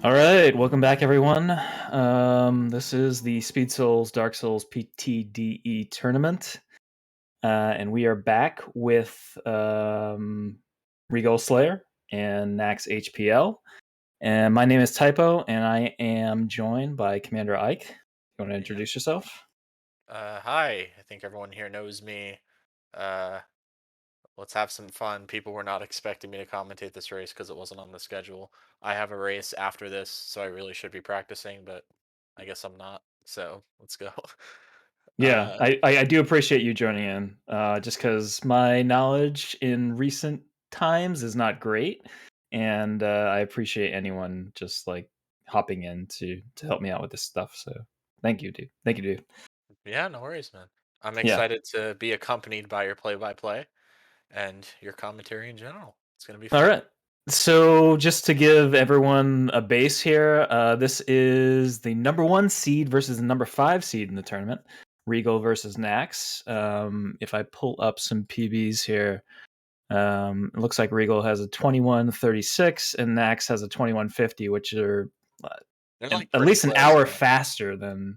All right, welcome back, everyone. This is the Speed Souls Dark Souls PTDE tournament, and we are back with RegoleSlayer and NaxHPL. And my name is Typo, and I am joined by Commander Ike. You want to introduce yourself? Hi, I think everyone here knows me. Uh, let's have some fun. People were not expecting me to commentate this race because it wasn't on the schedule. I have a race after this, so I really should be practicing, but I guess I'm not. So let's go. Yeah, uh, I do appreciate you joining in, just because my knowledge in recent times is not great, and I appreciate anyone just like hopping in to help me out with this stuff. So thank you, dude. Thank you, dude. yeah, no worries, man. I'm Yeah. excited to be accompanied by your play-by-play and your commentary in general. It's gonna be All fun. right. So just to give everyone a base here, this is the number one seed versus the number five seed in the tournament. Regal versus Nax. If I pull up some PBs here, it looks like Regal has a 21:36 and Nax has a 21:50, which are uh, They're at, like at pretty least an close, hour yeah. faster than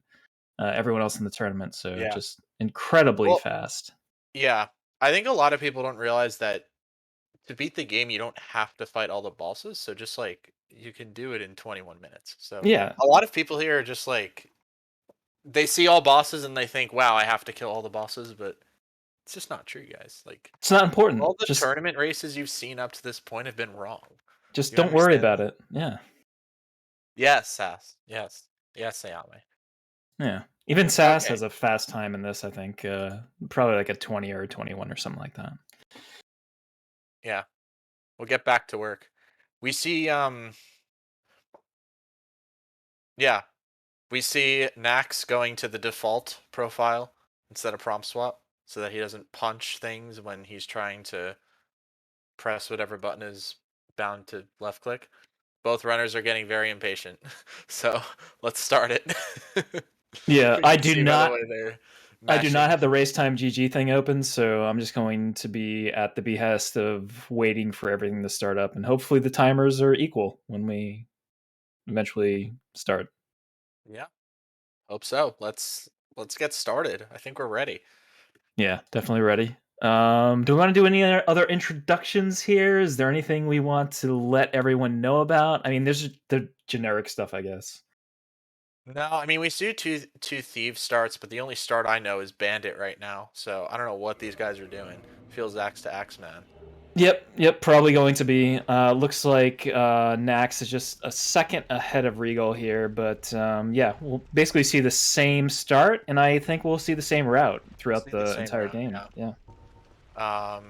everyone else in the tournament. So Yeah. just incredibly Well, fast. yeah. I think a lot of people don't realize that to beat the game, you don't have to fight all the bosses. So just like you can do it in 21 minutes. So Yeah, a lot of people here are just like they see all bosses and they think, "Wow, I have to kill all the bosses," but it's just not true, guys. Like it's not important. all the tournament races you've seen up to this point have been wrong. Just You don't worry understand about that? it. Yeah. Yes, Sass. Yes. Yes, Sayame. Yeah. Even SAS Okay. has a fast time in this, I think. Probably like a 20 or a 21 or something like that. Yeah. We'll get back to work. We see yeah, we see Nax going to the default profile instead of prompt swap so that he doesn't punch things when he's trying to press whatever button is bound to left click. Both runners are getting very impatient. So let's start it. Yeah, We can see by the way they're I do not mashing. have the race time GG thing open, so I'm just going to be at the behest of waiting for everything to start up, and hopefully the timers are equal when we eventually start. Yeah, hope so. Let's get started. I think we're ready. Yeah, definitely ready. Do we want to do any other introductions here? Is there anything we want to let everyone know about? I mean, there's the generic stuff, I guess. No, I mean we see two thief starts, but the only start I know is bandit right now. So I don't know what these guys are doing. Feels axe to axe, man. Yep, probably going to be. Looks like Nax is just a second ahead of Regal here, but yeah, we'll basically see the same start, and I think we'll see the same route throughout See the the same entire route. game. Yeah. Yeah.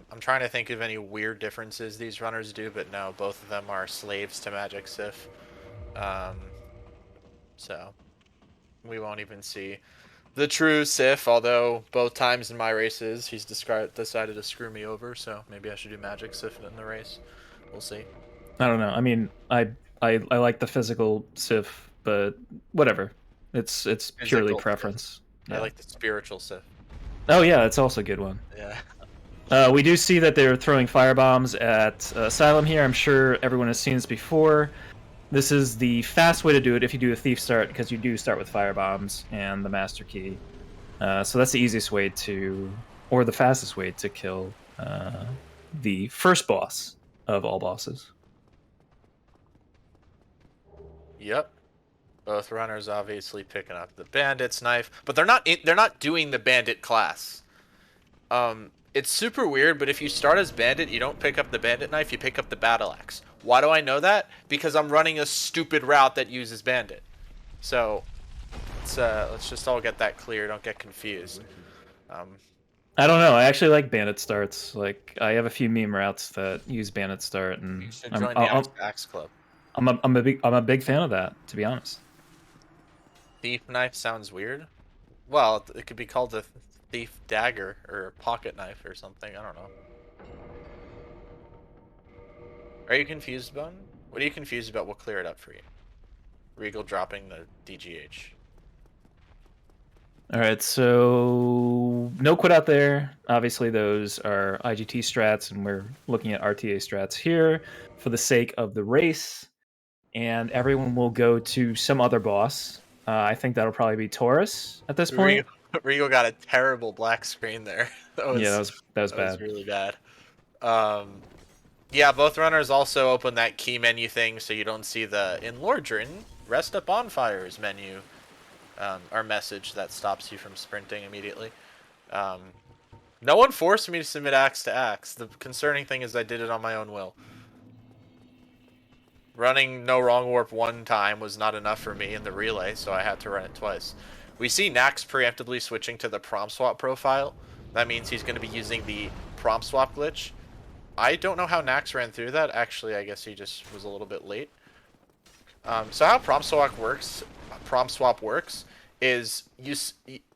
I'm trying to think of any weird differences these runners do, but no, both of them are slaves to Magic Sif. Um, so we won't even see the true Sif, although both times in my races he's decided to screw me over, so maybe I should do Magic Sif in the race. We'll see. I don't know. I mean, I like the physical Sif, but whatever. It's purely Physical Sif. preference. I Yeah. like the spiritual Sif. Oh yeah, it's also a good one. Yeah. We do see that they're throwing firebombs at Asylum here. I'm sure everyone has seen this before. This is the fast way to do it if you do a thief start, because you do start with firebombs and the master key. So that's the easiest way to, or the fastest way to kill the first boss of all bosses. Yep. Both runners obviously picking up the bandit's knife, but they're not doing the bandit class. It's super weird, but if you start as bandit, you don't pick up the bandit knife, you pick up the battle axe. Why do I know that? Because I'm running a stupid route that uses bandit. So let's just all get that clear. Don't get confused. Um, I don't know. I actually like bandit starts. Like I have a few meme routes that use bandit start, you and should I'm join the I'm Axe Club. I'm a big fan of that. To be honest. Thief knife sounds weird. Well, it could be called a thief dagger or a pocket knife or something. I don't know. Are you confused, Bone? What are you confused about? We'll clear it up for you. Regal dropping the DGH. All right, so no quit out there. Obviously, those are IGT strats, and we're looking at RTA strats here for the sake of the race. and everyone will go to some other boss. I think that'll probably be Taurus at this point. Rigo got a terrible black screen there. Yeah, that was That was bad. really bad. Yeah, both runners also open that key menu thing, so you don't see the in Lordran rest at bonfires menu or message that stops you from sprinting immediately. No one forced me to submit axe to axe. The concerning thing is I did it on my own will. Running no wrong warp one time was not enough for me in the relay, so I had to run it twice. We see Nax preemptively switching to the prompt swap profile. That means he's going to be using the prompt swap glitch. I don't know how Nax ran through that. Actually, I guess he just was a little bit late. So how prompt swap works is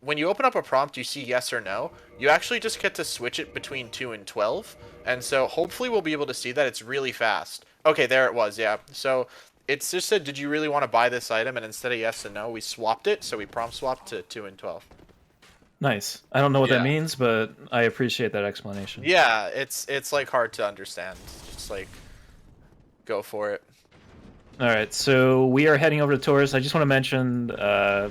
when you open up a prompt, you see yes or no. You actually just get to switch it between 2 and 12. And so hopefully we'll be able to see that. It's really fast. Okay, there it was, yeah. So it's just said, did you really want to buy this item? And instead of yes and no, we swapped it. So we prompt swapped to 2 and 12. Nice. I don't know what that Yeah. means, but I appreciate that explanation. Yeah, it's like hard to understand. Just like go for it. All right, so we are heading over to Taurus. I just want to mention,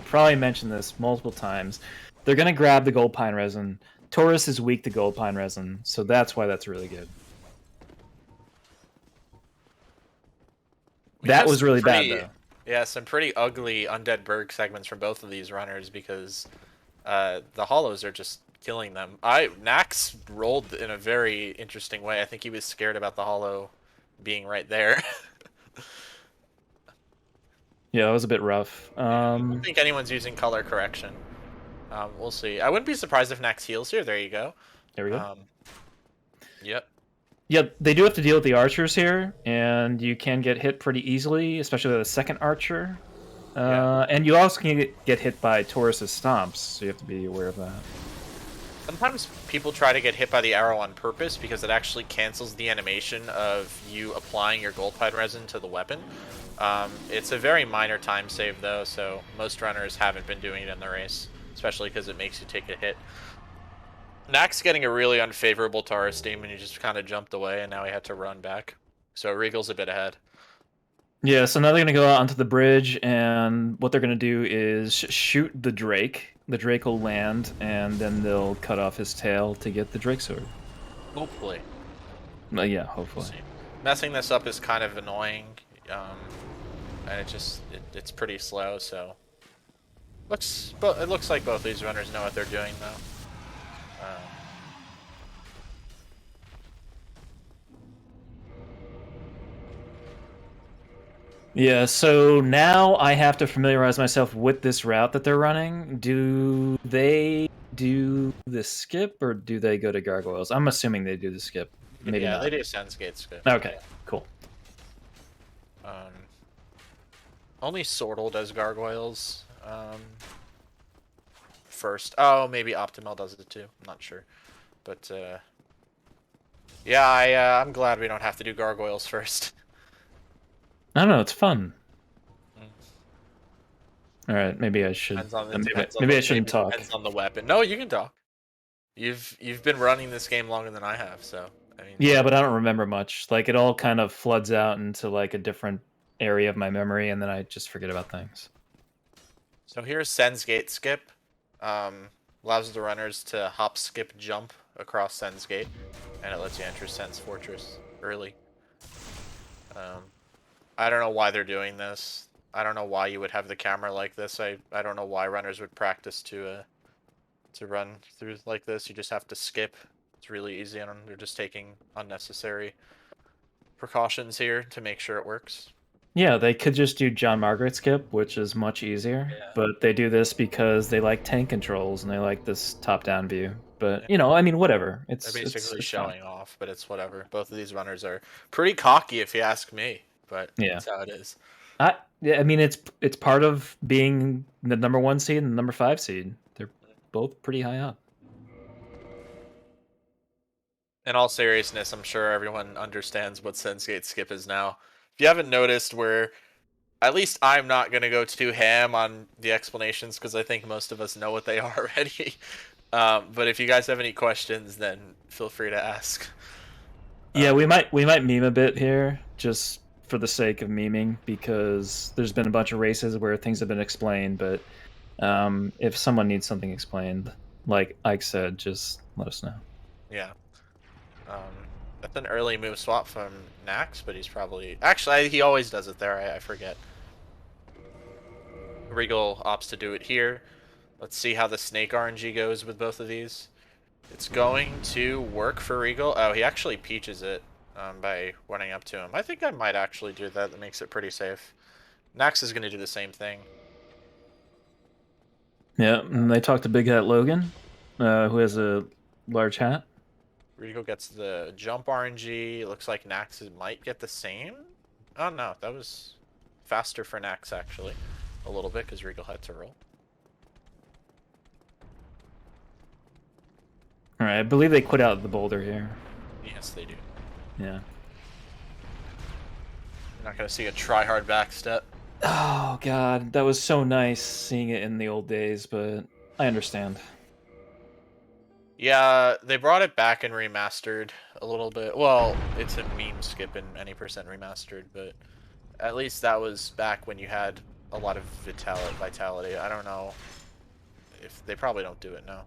probably mention this multiple times. They're going to grab the gold pine resin. Taurus is weak to gold pine resin, so that's why that's really good. That was really bad, though. Yeah, some pretty ugly Undead Berg segments from both of these runners because the hollows are just killing them. Nax rolled in a very interesting way. I think he was scared about the hollow being right there. Yeah, it was a bit rough. I don't think anyone's using color correction. We'll see. I wouldn't be surprised if Nax heals here. There you go. There we go. Yep. Yeah, they do have to deal with the archers here, and you can get hit pretty easily, especially with a second archer. And you also can get hit by Taurus's stomps, so you have to be aware of that. Sometimes people try to get hit by the arrow on purpose because it actually cancels the animation of you applying your gold pine resin to the weapon. It's a very minor time save though, so most runners haven't been doing it in the race, especially because it makes you take a hit. Nax getting a really unfavorable Taurus steam and he just kind of jumped away and now he had to run back. So Regal's a bit ahead. Yeah, so now they're going to go out onto the bridge, and what they're going to do is shoot the Drake. The Drake will land, and then they'll cut off his tail to get the Drake sword. Hopefully. Yeah, hopefully. Messing this up is kind of annoying, and it's pretty slow, so... It looks like both these runners know what they're doing, though. Yeah, so now I have to familiarize myself with this route that they're running. Do they do the skip, or do they go to gargoyles? I'm assuming they do the skip. Maybe yeah, not. they do Sensegate skip. Okay, cool. Only Sortle does gargoyles. First. Oh, maybe Optimal does it too. I'm not sure. But, yeah, I'm glad we don't have to do gargoyles first. I don't know, it's fun. All right, maybe I should. Maybe I shouldn't talk. Depends on the weapon. No, you can talk. You've been running this game longer than I have, so I mean. Yeah, but I don't remember much. Like it all kind of floods out into like a different area of my memory, and then I just forget about things. So here's Sensegate skip. Allows the runners to hop, skip, jump across Sensegate, and it lets you enter Sens Fortress early. I don't know why they're doing this. I don't know why you would have the camera like this. I don't know why runners would practice to run through like this. You just have to skip. It's really easy, and they're just taking unnecessary precautions here to make sure it works. Yeah, they could just do John Margaret skip, which is much easier. Yeah. But they do this because they like tank controls and they like this top-down view. But, you know, I mean, whatever. They're basically showing off, but it's whatever. Both of these runners are pretty cocky, if you ask me. But yeah, that's how it is. I mean, it's part of being the #1 seed and the #5 seed. They're both pretty high up. In all seriousness, I'm sure everyone understands what Sensegate skip is now. If you haven't noticed, at least I'm not going to go too ham on the explanations because I think most of us know what they are already. But if you guys have any questions, then feel free to ask. Yeah, we might meme a bit here, just for the sake of memeing because there's been a bunch of races where things have been explained, but if someone needs something explained, like Ike said, just let us know. Yeah. That's an early move swap from Nax, but he's probably... Actually, he always does it there. I forget. Regal opts to do it here. Let's see how the Snake RNG goes with both of these. It's going to work for Regal. Oh, he actually peaches it by running up to him. I think I might actually do that. That makes it pretty safe. Nax is going to do the same thing. Yeah, and they talked to Big Hat Logan, who has a large hat. Regal gets the jump RNG. Looks like Nax might get the same. Oh, no. That was faster for Nax, actually. A little bit, because Regal had to roll. All right, I believe they quit out the boulder here. Yes, they do. Yeah. You're not going to see a try-hard backstep. Oh god, that was so nice seeing it in the old days, but I understand. Yeah, they brought it back and remastered a little bit. Well, it's a meme skip in any percent remastered, but at least that was back when you had a lot of vitality. I don't know if they probably don't do it now.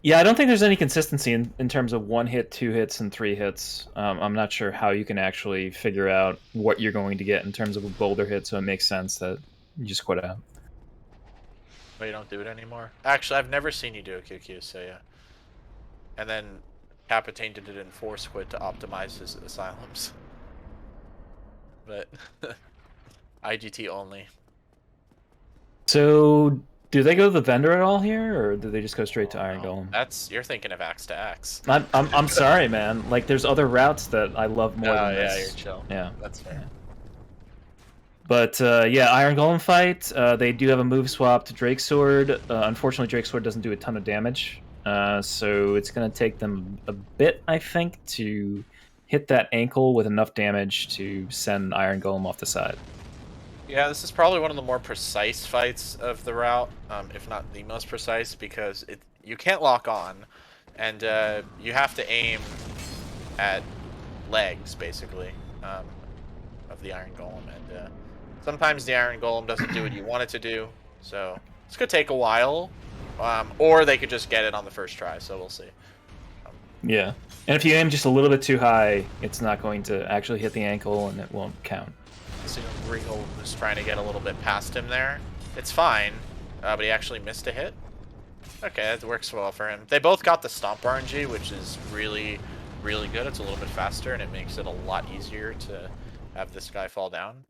Yeah, I don't think there's any consistency in terms of 1 hit, 2 hits, and 3 hits. I'm not sure how you can actually figure out what you're going to get in terms of a boulder hit, so it makes sense that you just quit out. But you don't do it anymore. Actually, I've never seen you do a QQ, so yeah. And then Capitane did it in Force Quit to optimize his asylums. But IGT only. So, do they go to the vendor at all here, or do they just go straight to Iron Golem? You're thinking of axe to axe. I'm sorry, man. Like, there's other routes that I love more than this. Yeah, you're chill. Yeah, that's fair. Yeah. But yeah, Iron Golem fight. They do have a move swap to Drake Sword. Unfortunately, Drake Sword doesn't do a ton of damage, so it's going to take them a bit, I think, to hit that ankle with enough damage to send Iron Golem off the side. Yeah, this is probably one of the more precise fights of the route, if not the most precise, because you can't lock on, and you have to aim at legs, basically, of the Iron Golem, and sometimes the Iron Golem doesn't do what you want it to do, so it's going to take a while, or they could just get it on the first try, so we'll see. Yeah, and if you aim just a little bit too high, it's not going to actually hit the ankle, and it won't count. So Regal was trying to get a little bit past him there. It's fine, but he actually missed a hit. Okay, that works well for him. They both got the Stomp RNG, which is really, really good. It's a little bit faster, and it makes it a lot easier to have this guy fall down.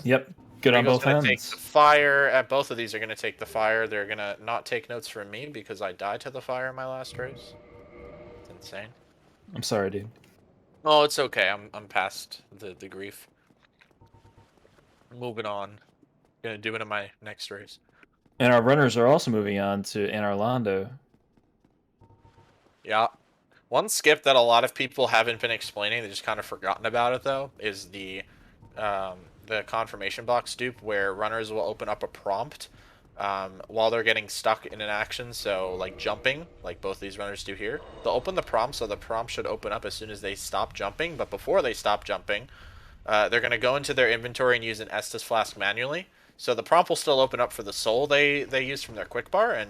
Yep, good on both ends. Take the fire. Both of these are going to take the fire. They're going to not take notes from me because I died to the fire in my last race. It's insane. I'm sorry, dude. Oh, it's okay. I'm past the grief. Moving on. Gonna do it in my next race. And our runners are also moving on to Anarlando. Yeah. One skip that a lot of people haven't been explaining, they just kind of forgotten about it though, is the confirmation box dupe where runners will open up a prompt while they're getting stuck in an action, so like jumping, like both these runners do here. They'll open the prompt, so the prompt should open up as soon as they stop jumping, but before they stop jumping, they're going to go into their inventory and use an Estus Flask manually. So the prompt will still open up for the soul they use from their quick bar, and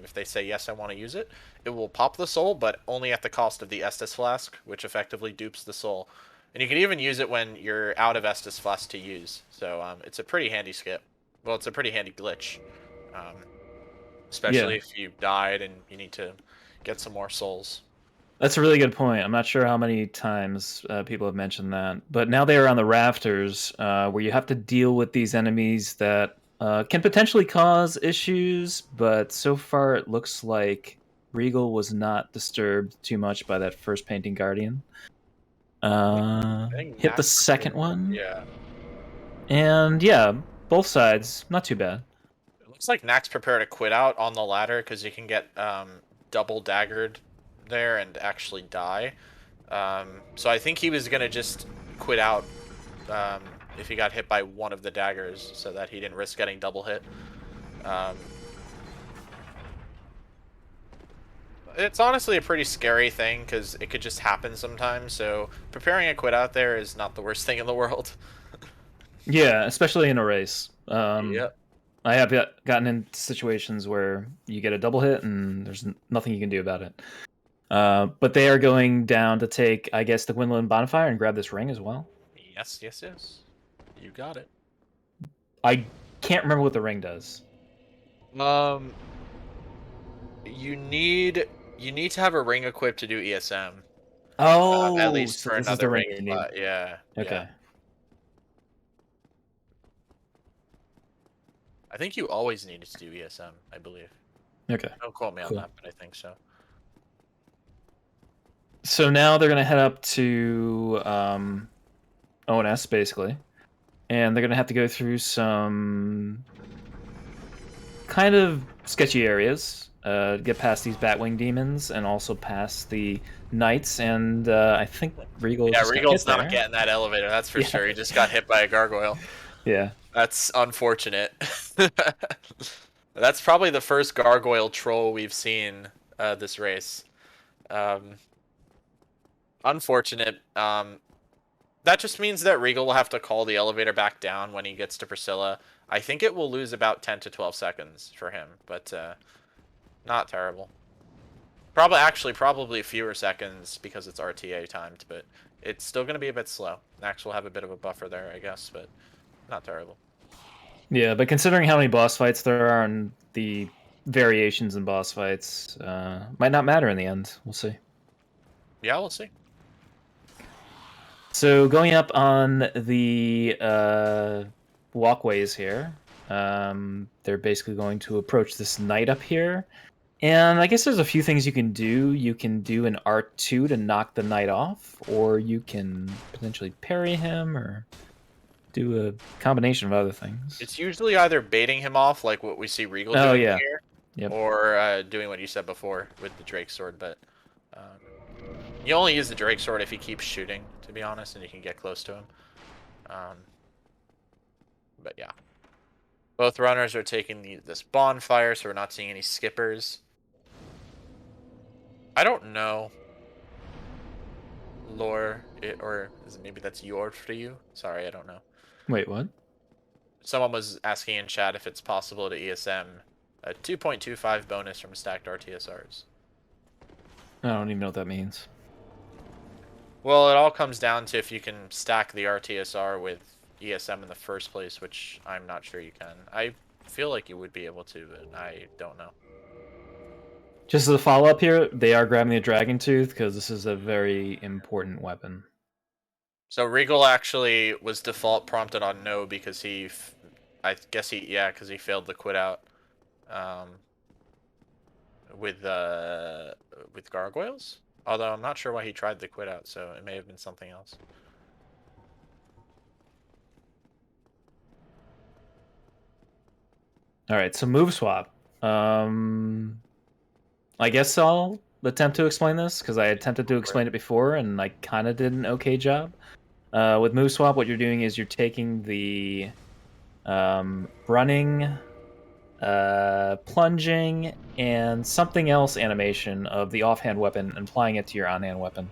if they say, yes, I want to use it, it will pop the soul, but only at the cost of the Estus Flask, which effectively dupes the soul. And you can even use it when you're out of Estus Flask to use. So it's a pretty handy skip. Well, it's a pretty handy glitch. Especially if you died and you need to get some more souls. That's a really good point. I'm not sure how many times people have mentioned that. But now they are on the rafters, where you have to deal with these enemies that can potentially cause issues, but so far it looks like Regal was not disturbed too much by that first Painting Guardian. Hit the second one. Yeah. And yeah, both sides, not too bad. It looks like Nax prepared to quit out on the ladder because you can get double daggered there and actually die. So I think he was gonna just quit out if he got hit by one of the daggers so that he didn't risk getting double hit. It's honestly a pretty scary thing because it could just happen sometimes, so preparing a quit out there is not the worst thing in the world. Yeah, especially in a race. Yep. I have gotten into situations where you get a double hit and there's nothing you can do about it. But they are going down to take, I guess, the Gwendolyn Bonfire and grab this ring as well. Yes, yes, yes. You got it. I can't remember what the ring does. Um, you need to have a ring equipped to do ESM. At Oh, least so for this is the another ring ring you need. slot. Yeah, yeah. Okay. I think you always needed to do ESM, I believe. Okay. Don't quote me on Cool. that, but I think so. So now they're gonna head up to ONS basically, and they're gonna have to go through some kind of sketchy areas, get past these Batwing demons, and also past the knights. And I think Regal Yeah, just got hit Regal's not there. getting that elevator, that's for Yeah. sure. He just got hit by a gargoyle. Yeah. That's unfortunate. That's probably the first gargoyle troll we've seen this race. Um, Unfortunate. That just means that Regal will have to call the elevator back down when he gets to Priscilla. I think it will lose about 10 to 12 seconds for him, but not terrible. Probably fewer seconds because it's RTA timed, but it's still going to be a bit slow. Nax will have a bit of a buffer there, I guess, but not terrible. Yeah, but considering how many boss fights there are and the variations in boss fights, might not matter in the end. We'll see. Yeah, we'll see. So going up on the walkways here, they're basically going to approach this knight up here. And I guess there's a few things you can do. You can do an R2 to knock the knight off, or you can potentially parry him, or do a combination of other things. It's usually either baiting him off, like what we see Regal Oh, doing yeah. here, Yep. or doing what you said before with the Drake sword, but you only use the Drake sword if he keeps shooting, to be honest, and you can get close to him. But yeah. Both runners are taking this bonfire, so we're not seeing any skippers. I don't know. Lore, or maybe that's your for you? Sorry, I don't know. Wait, what? Someone was asking in chat if it's possible to ESM a 2.25 bonus from stacked RTSRs. I don't even know what that means. Well, it all comes down to if you can stack the RTSR with ESM in the first place, which I'm not sure you can. I feel like you would be able to, but I don't know. Just as a follow up here, they are grabbing the Dragon Tooth because this is a very important weapon. So Regal actually was default prompted on no because I guess because he failed the quit out, with gargoyles. Although I'm not sure why he tried the quit out, so it may have been something else. All right, so move swap. I guess I'll attempt to explain this because I attempted to explain it before and I kind of did an okay job. With move swap, what you're doing is you're taking the running, plunging, and something else animation of the offhand weapon and applying it to your on-hand weapon.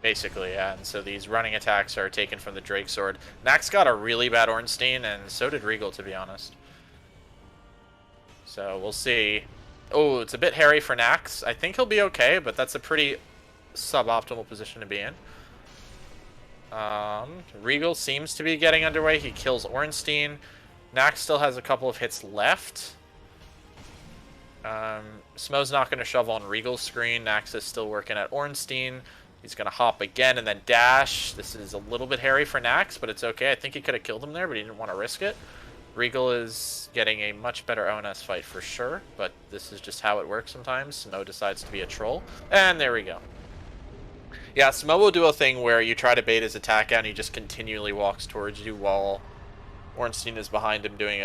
Basically, yeah. And so these running attacks are taken from the Drake sword. Nax got a really bad Ornstein, and so did Regal, to be honest. So we'll see. Oh, it's a bit hairy for Nax. I think he'll be okay, but that's a pretty suboptimal position to be in. Regal seems to be getting underway. He kills Ornstein. Nax still has a couple of hits left. Smo's not going to shove on Regal's screen. Nax is still working at Ornstein. He's going to hop again and then dash. This is a little bit hairy for Nax, but it's okay. I think he could have killed him there, but he didn't want to risk it. Regal is getting a much better ONS fight for sure, but this is just how it works sometimes. Smo decides to be a troll, and there we go. Yeah, Smo will do a thing where you try to bait his attack out and he just continually walks towards you while Ornstein is behind him doing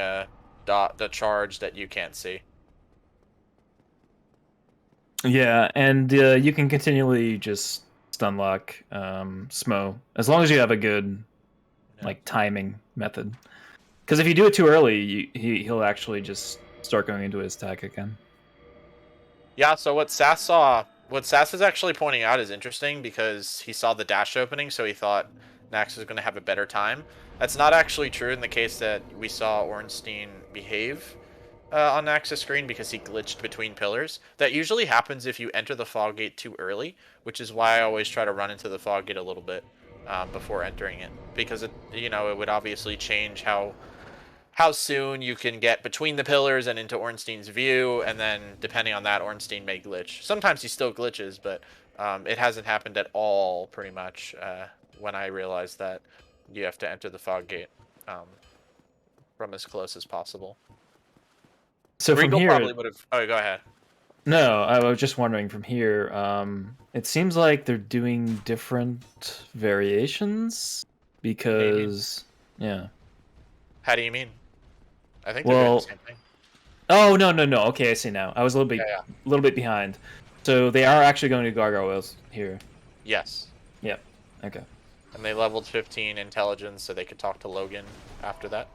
the charge that you can't see. Yeah, and you can continually just stun lock Smo as long as you have a good like timing method. Because if you do it too early, he'll actually just start going into his attack again. Yeah, so what Sass saw what Sass is actually pointing out is interesting because he saw the dash opening, so he thought Nax was going to have a better time. That's not actually true in the case that we saw Ornstein behave on Nax's screen because he glitched between pillars. That usually happens if you enter the fog gate too early, which is why I always try to run into the fog gate a little bit before entering it, because it would obviously change how soon you can get between the pillars and into Ornstein's view, and then depending on that, Ornstein may glitch. Sometimes he still glitches, but it hasn't happened at all, pretty much, when I realized that you have to enter the fog gate from as close as possible. So from Regal here, probably would have... Oh, go ahead. no, I was just wondering from here. It seems like they're doing different variations because, yeah. How do you mean? I think they're doing the same thing. Oh no. Okay, I see now. I was a little bit behind. So they are actually going to gargoyles here. Yes. Yep. Okay. And they leveled 15 intelligence so they could talk to Logan after that.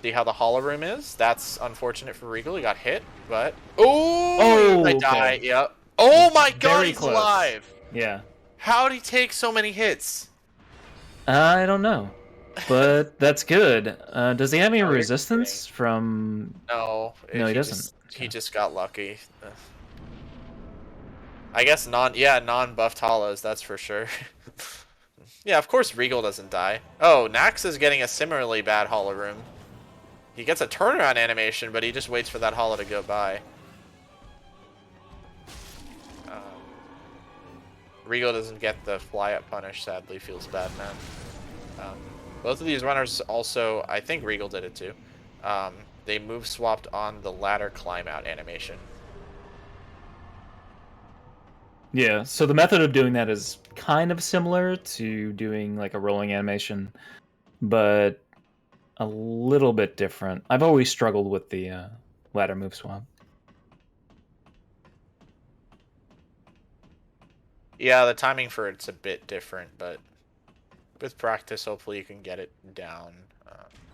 See how the hollow room is? That's unfortunate for Regal. He got hit, but I die. Yep. Oh my god, Very he's close. alive. Yeah. How did he take so many hits? I don't know, but that's good. Does he have any Oh, you're resistance from? No. No, he doesn't. He just got lucky. I guess non-buffed hollows, that's for sure. Yeah, of course Regal doesn't die. Oh, Nax is getting a similarly bad hollow room. He gets a turnaround animation, but he just waits for that hollow to go by. Regal doesn't get the fly-up punish, sadly. Feels bad, man. Both of these runners also, I think Regal did it too. They move swapped on the ladder climb out animation. Yeah, so the method of doing that is kind of similar to doing like a rolling animation, but a little bit different. I've always struggled with the ladder move swap. Yeah, the timing for it's a bit different, but with practice, hopefully you can get it down.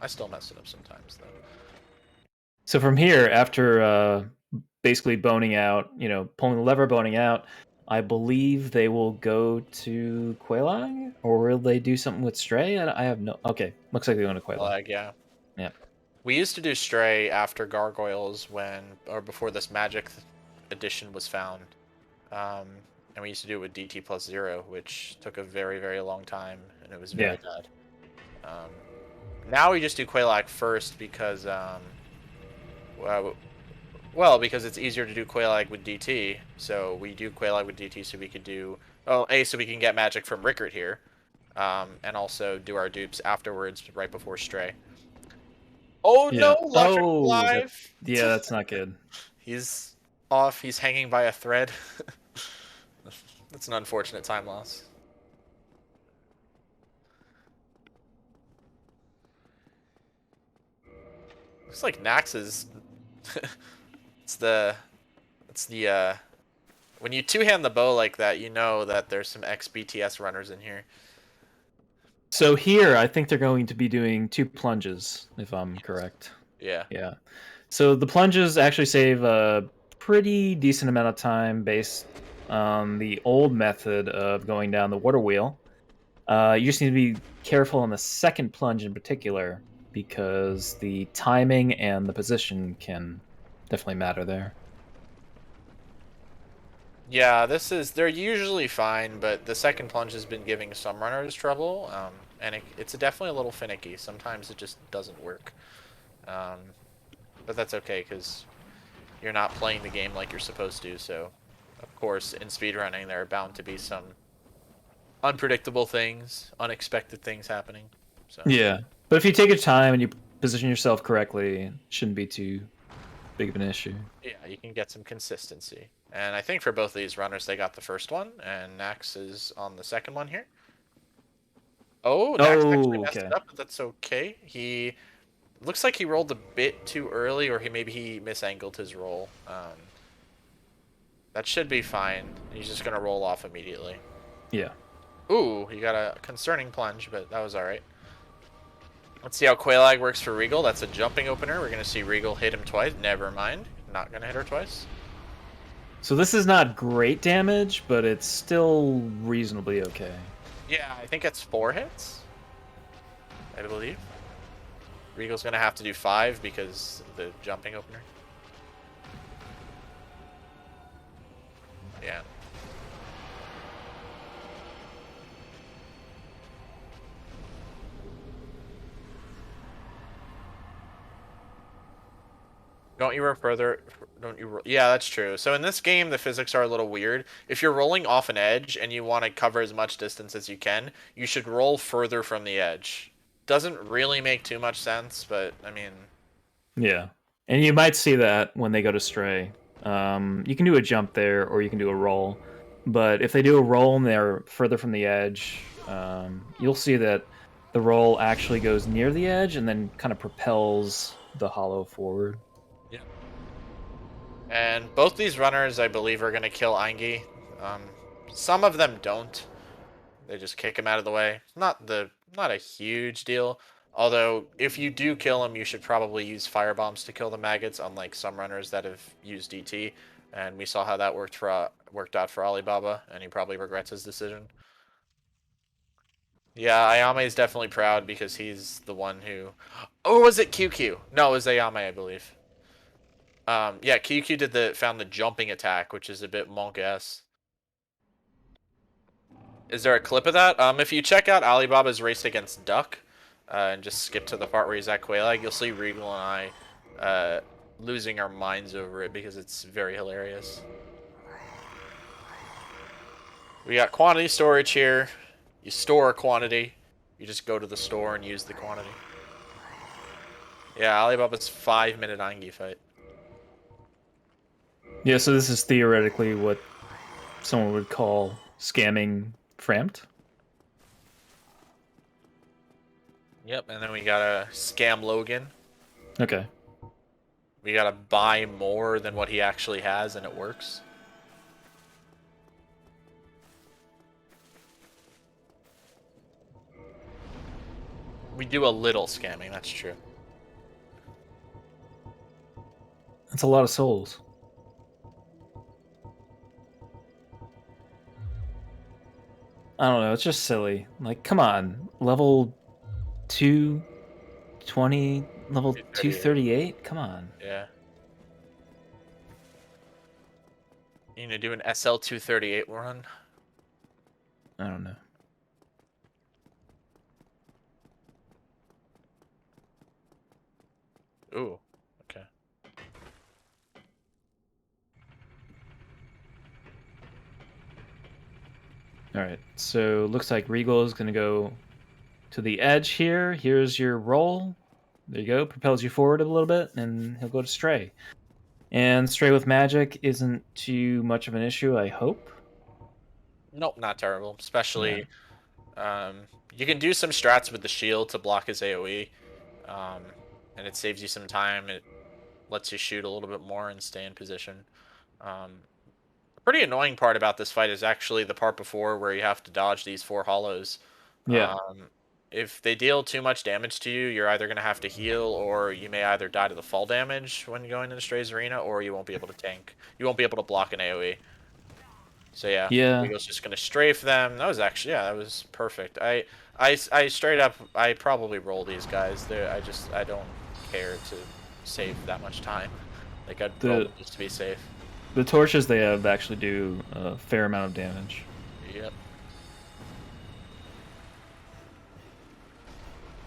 I still mess it up sometimes, though. So from here, after basically boning out, pulling the lever, boning out, I believe they will go to Quelaag, or will they do something with Stray? I have no... Okay, looks like they're going to Quelaag. Yeah. Yeah. We used to do Stray after Gargoyles before this Magic edition was found. And we used to do it with DT plus 0, which took a very, very long time, and it was very bad. Now we just do Quelaag first because, because it's easier to do Quelaag with DT. So we do Quelaag with DT so we could do... so we can get magic from Rickert here. And also do our dupes afterwards, right before Stray. Oh no, Electric Live! That's not good. He's off, he's hanging by a thread. That's an unfortunate time loss. Looks like Nax is... it's the when you two-hand the bow like that, you know that there's some ex-BTS runners in here. So here, I think they're going to be doing 2 plunges, if I'm correct. Yeah. Yeah. So the plunges actually save a pretty decent amount of time based on the old method of going down the water wheel. You just need to be careful on the second plunge in particular, because the timing and the position can definitely matter there. Yeah, they're usually fine, but the second plunge has been giving some runners trouble, and it's definitely a little finicky. Sometimes it just doesn't work. But that's okay, because you're not playing the game like you're supposed to, so of course in speedrunning there are bound to be some unpredictable things, unexpected things happening. So. Yeah, but if you take your time and you position yourself correctly, it shouldn't be too big of an issue. Yeah, you can get some consistency. And I think for both of these runners, they got the first one, and Nax is on the second one here. Oh, Nax actually messed it up, but that's okay. He looks like he rolled a bit too early, or maybe he misangled his roll. That should be fine. He's just going to roll off immediately. Yeah. Ooh, he got a concerning plunge, but that was alright. Let's see how Quelaag works for Regal. That's a jumping opener. We're going to see Regal hit him twice. Never mind. Not going to hit her twice. So this is not great damage, but it's still reasonably okay. Yeah, I think it's 4 hits, I believe. Regal's gonna have to do 5 because of the jumping opener. Yeah. Don't you roll further? Don't you roll? Yeah, that's true. So in this game, the physics are a little weird. If you're rolling off an edge and you want to cover as much distance as you can, you should roll further from the edge. Doesn't really make too much sense, but I mean, Yeah. And you might see that when they go to stray. You can do a jump there, or you can do a roll. But if they do a roll and they're further from the edge, you'll see that the roll actually goes near the edge and then kind of propels the hollow forward. yeah. And both these runners, I believe, are gonna kill Angi. Um, some of them don't. They just kick him out of the way. Not a huge deal. Although, if you do kill him, you should probably use fire bombs to kill the maggots, unlike some runners that have used DT. And we saw how that worked out for Alibaba, and he probably regrets his decision. Yeah, Ayame is definitely proud because he's the one who. Oh, was it QQ? No, it was Ayame, I believe. Yeah, QQ found the jumping attack, which is a bit monk-ass. Is there a clip of that? If you check out Alibaba's race against Duck, and just skip to the part where he's at Quelaag, you'll see Regal and I losing our minds over it because it's very hilarious. We got quantity storage here. You store a quantity. You just go to the store and use the quantity. Yeah, Alibaba's 5-minute Angi fight. Yeah, so this is theoretically what someone would call scamming Framped. Yep, and then we gotta scam Logan. Okay. We gotta buy more than what he actually has, and it works. We do a little scamming, that's true. That's a lot of souls. I don't know, it's just silly. Like, come on. Level 220, level 238? Come on. Yeah. You gonna do an SL238 run? I don't know. Ooh, okay. Alright, so looks like Regal is going to go to the edge here. Here's your roll. There you go. Propels you forward a little bit, and he'll go to Stray. And Stray with magic isn't too much of an issue, I hope. Nope, not terrible. Especially, Yeah. you can do some strats with the shield to block his AoE, and it saves you some time. It lets you shoot a little bit more and stay in position. The pretty annoying part about this fight is actually the part before where you have to dodge these 4 hollows. Yeah. If they deal too much damage to you, you're either going to have to heal, or you may either die to the fall damage when going into Stray's arena, or you won't be able to tank. You won't be able to block an AoE. So yeah, Yeah. Regal's just going to strafe them. That was actually, yeah, that was perfect. I straight up, I probably roll these guys. I don't care to save that much time. Like, I'd roll them just to be safe. The torches they have actually do a fair amount of damage. Yep.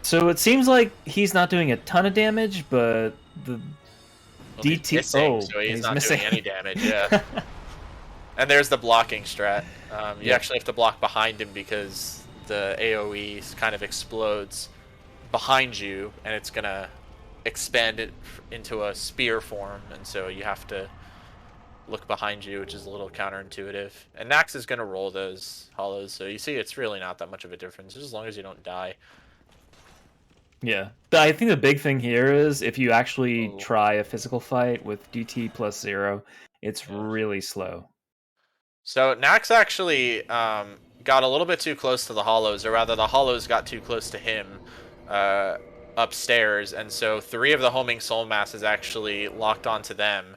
So it seems like he's not doing a ton of damage, but the Well, DT. he's missing, Oh, so he's not missing doing any damage. Yeah. And there's the blocking strat. You Yeah. actually have to block behind him because the AoE kind of explodes behind you, and it's gonna expand it into a spear form, and so you have to look behind you, which is a little counterintuitive. And Nax is gonna roll those hollows, so you see it's really not that much of a difference, just as long as you don't die. Yeah. I think the big thing here is if you actually try a physical fight with DT plus 0, it's really slow. So Nax actually got a little bit too close to the hollows, or rather the hollows got too close to him upstairs, and so 3 of the homing soul masses actually locked onto them,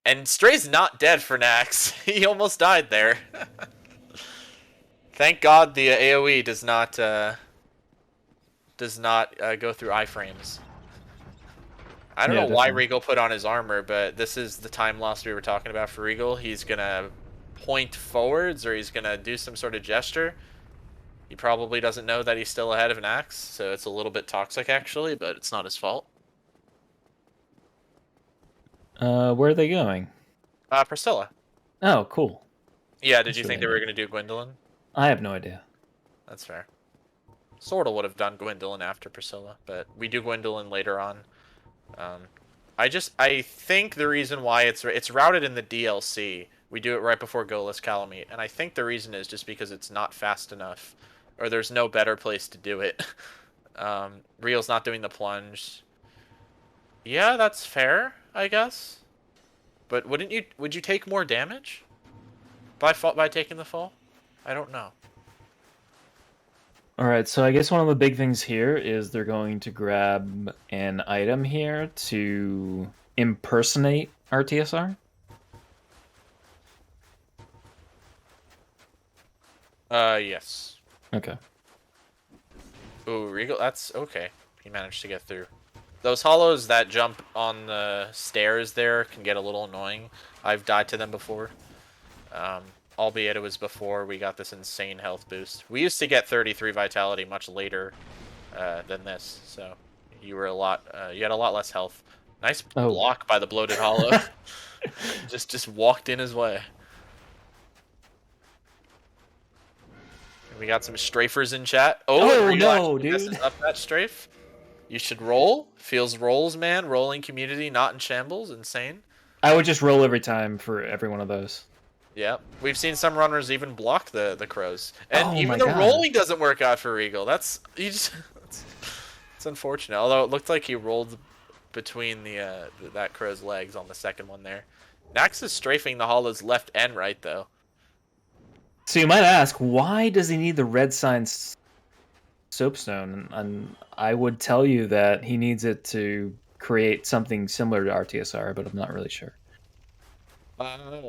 And Stray's not dead for Nax. He almost died there. Thank God the AoE does not go through iframes. I don't Yeah, know why definitely. Regal put on his armor, but this is the time loss we were talking about for Regal. He's gonna point forwards, or he's gonna do some sort of gesture. He probably doesn't know that he's still ahead of Nax, so it's a little bit toxic actually, but it's not his fault. Where are they going? Priscilla. Oh, cool. Yeah, did That's you really think they were neat. gonna do Gwendolyn? I have no idea. That's fair. Sorta would have done Gwendolyn after Priscilla, but we do Gwendolyn later on. Um, I think the reason why it's routed in the DLC. We do it right before Golas Calamite, and I think the reason is just because it's not fast enough, or there's no better place to do it. Real's not doing the plunge. Yeah, that's fair, I guess. But would you take more damage by taking the fall? I don't know. All right, so I guess one of the big things here is they're going to grab an item here to impersonate RTSR. Yes. Okay. Ooh, Regal, that's okay. He managed to get through. Those hollows that jump on the stairs there can get a little annoying. I've died to them before. Albeit it was before we got this insane health boost. We used to get 33 vitality much later than this, so you were you had a lot less health. Nice Oh. block by the bloated hollow. just walked in his way. And we got some strafers in chat. Oh, and Oh Regal no, actually dude. messes up that strafe. You should roll. Feels rolls, man. Rolling community, not in shambles. Insane. I would just roll every time for every one of those. Yeah, we've seen some runners even block the crows, and Oh even my the god. rolling doesn't work out for Regal. That's you just it's unfortunate. Although it looked like he rolled between that crow's legs on the second one there. Nax is strafing the hollows left and right though. So you might ask, why does he need the red sign soapstone? And I would tell you that he needs it to create something similar to RTSR, but I'm not really sure.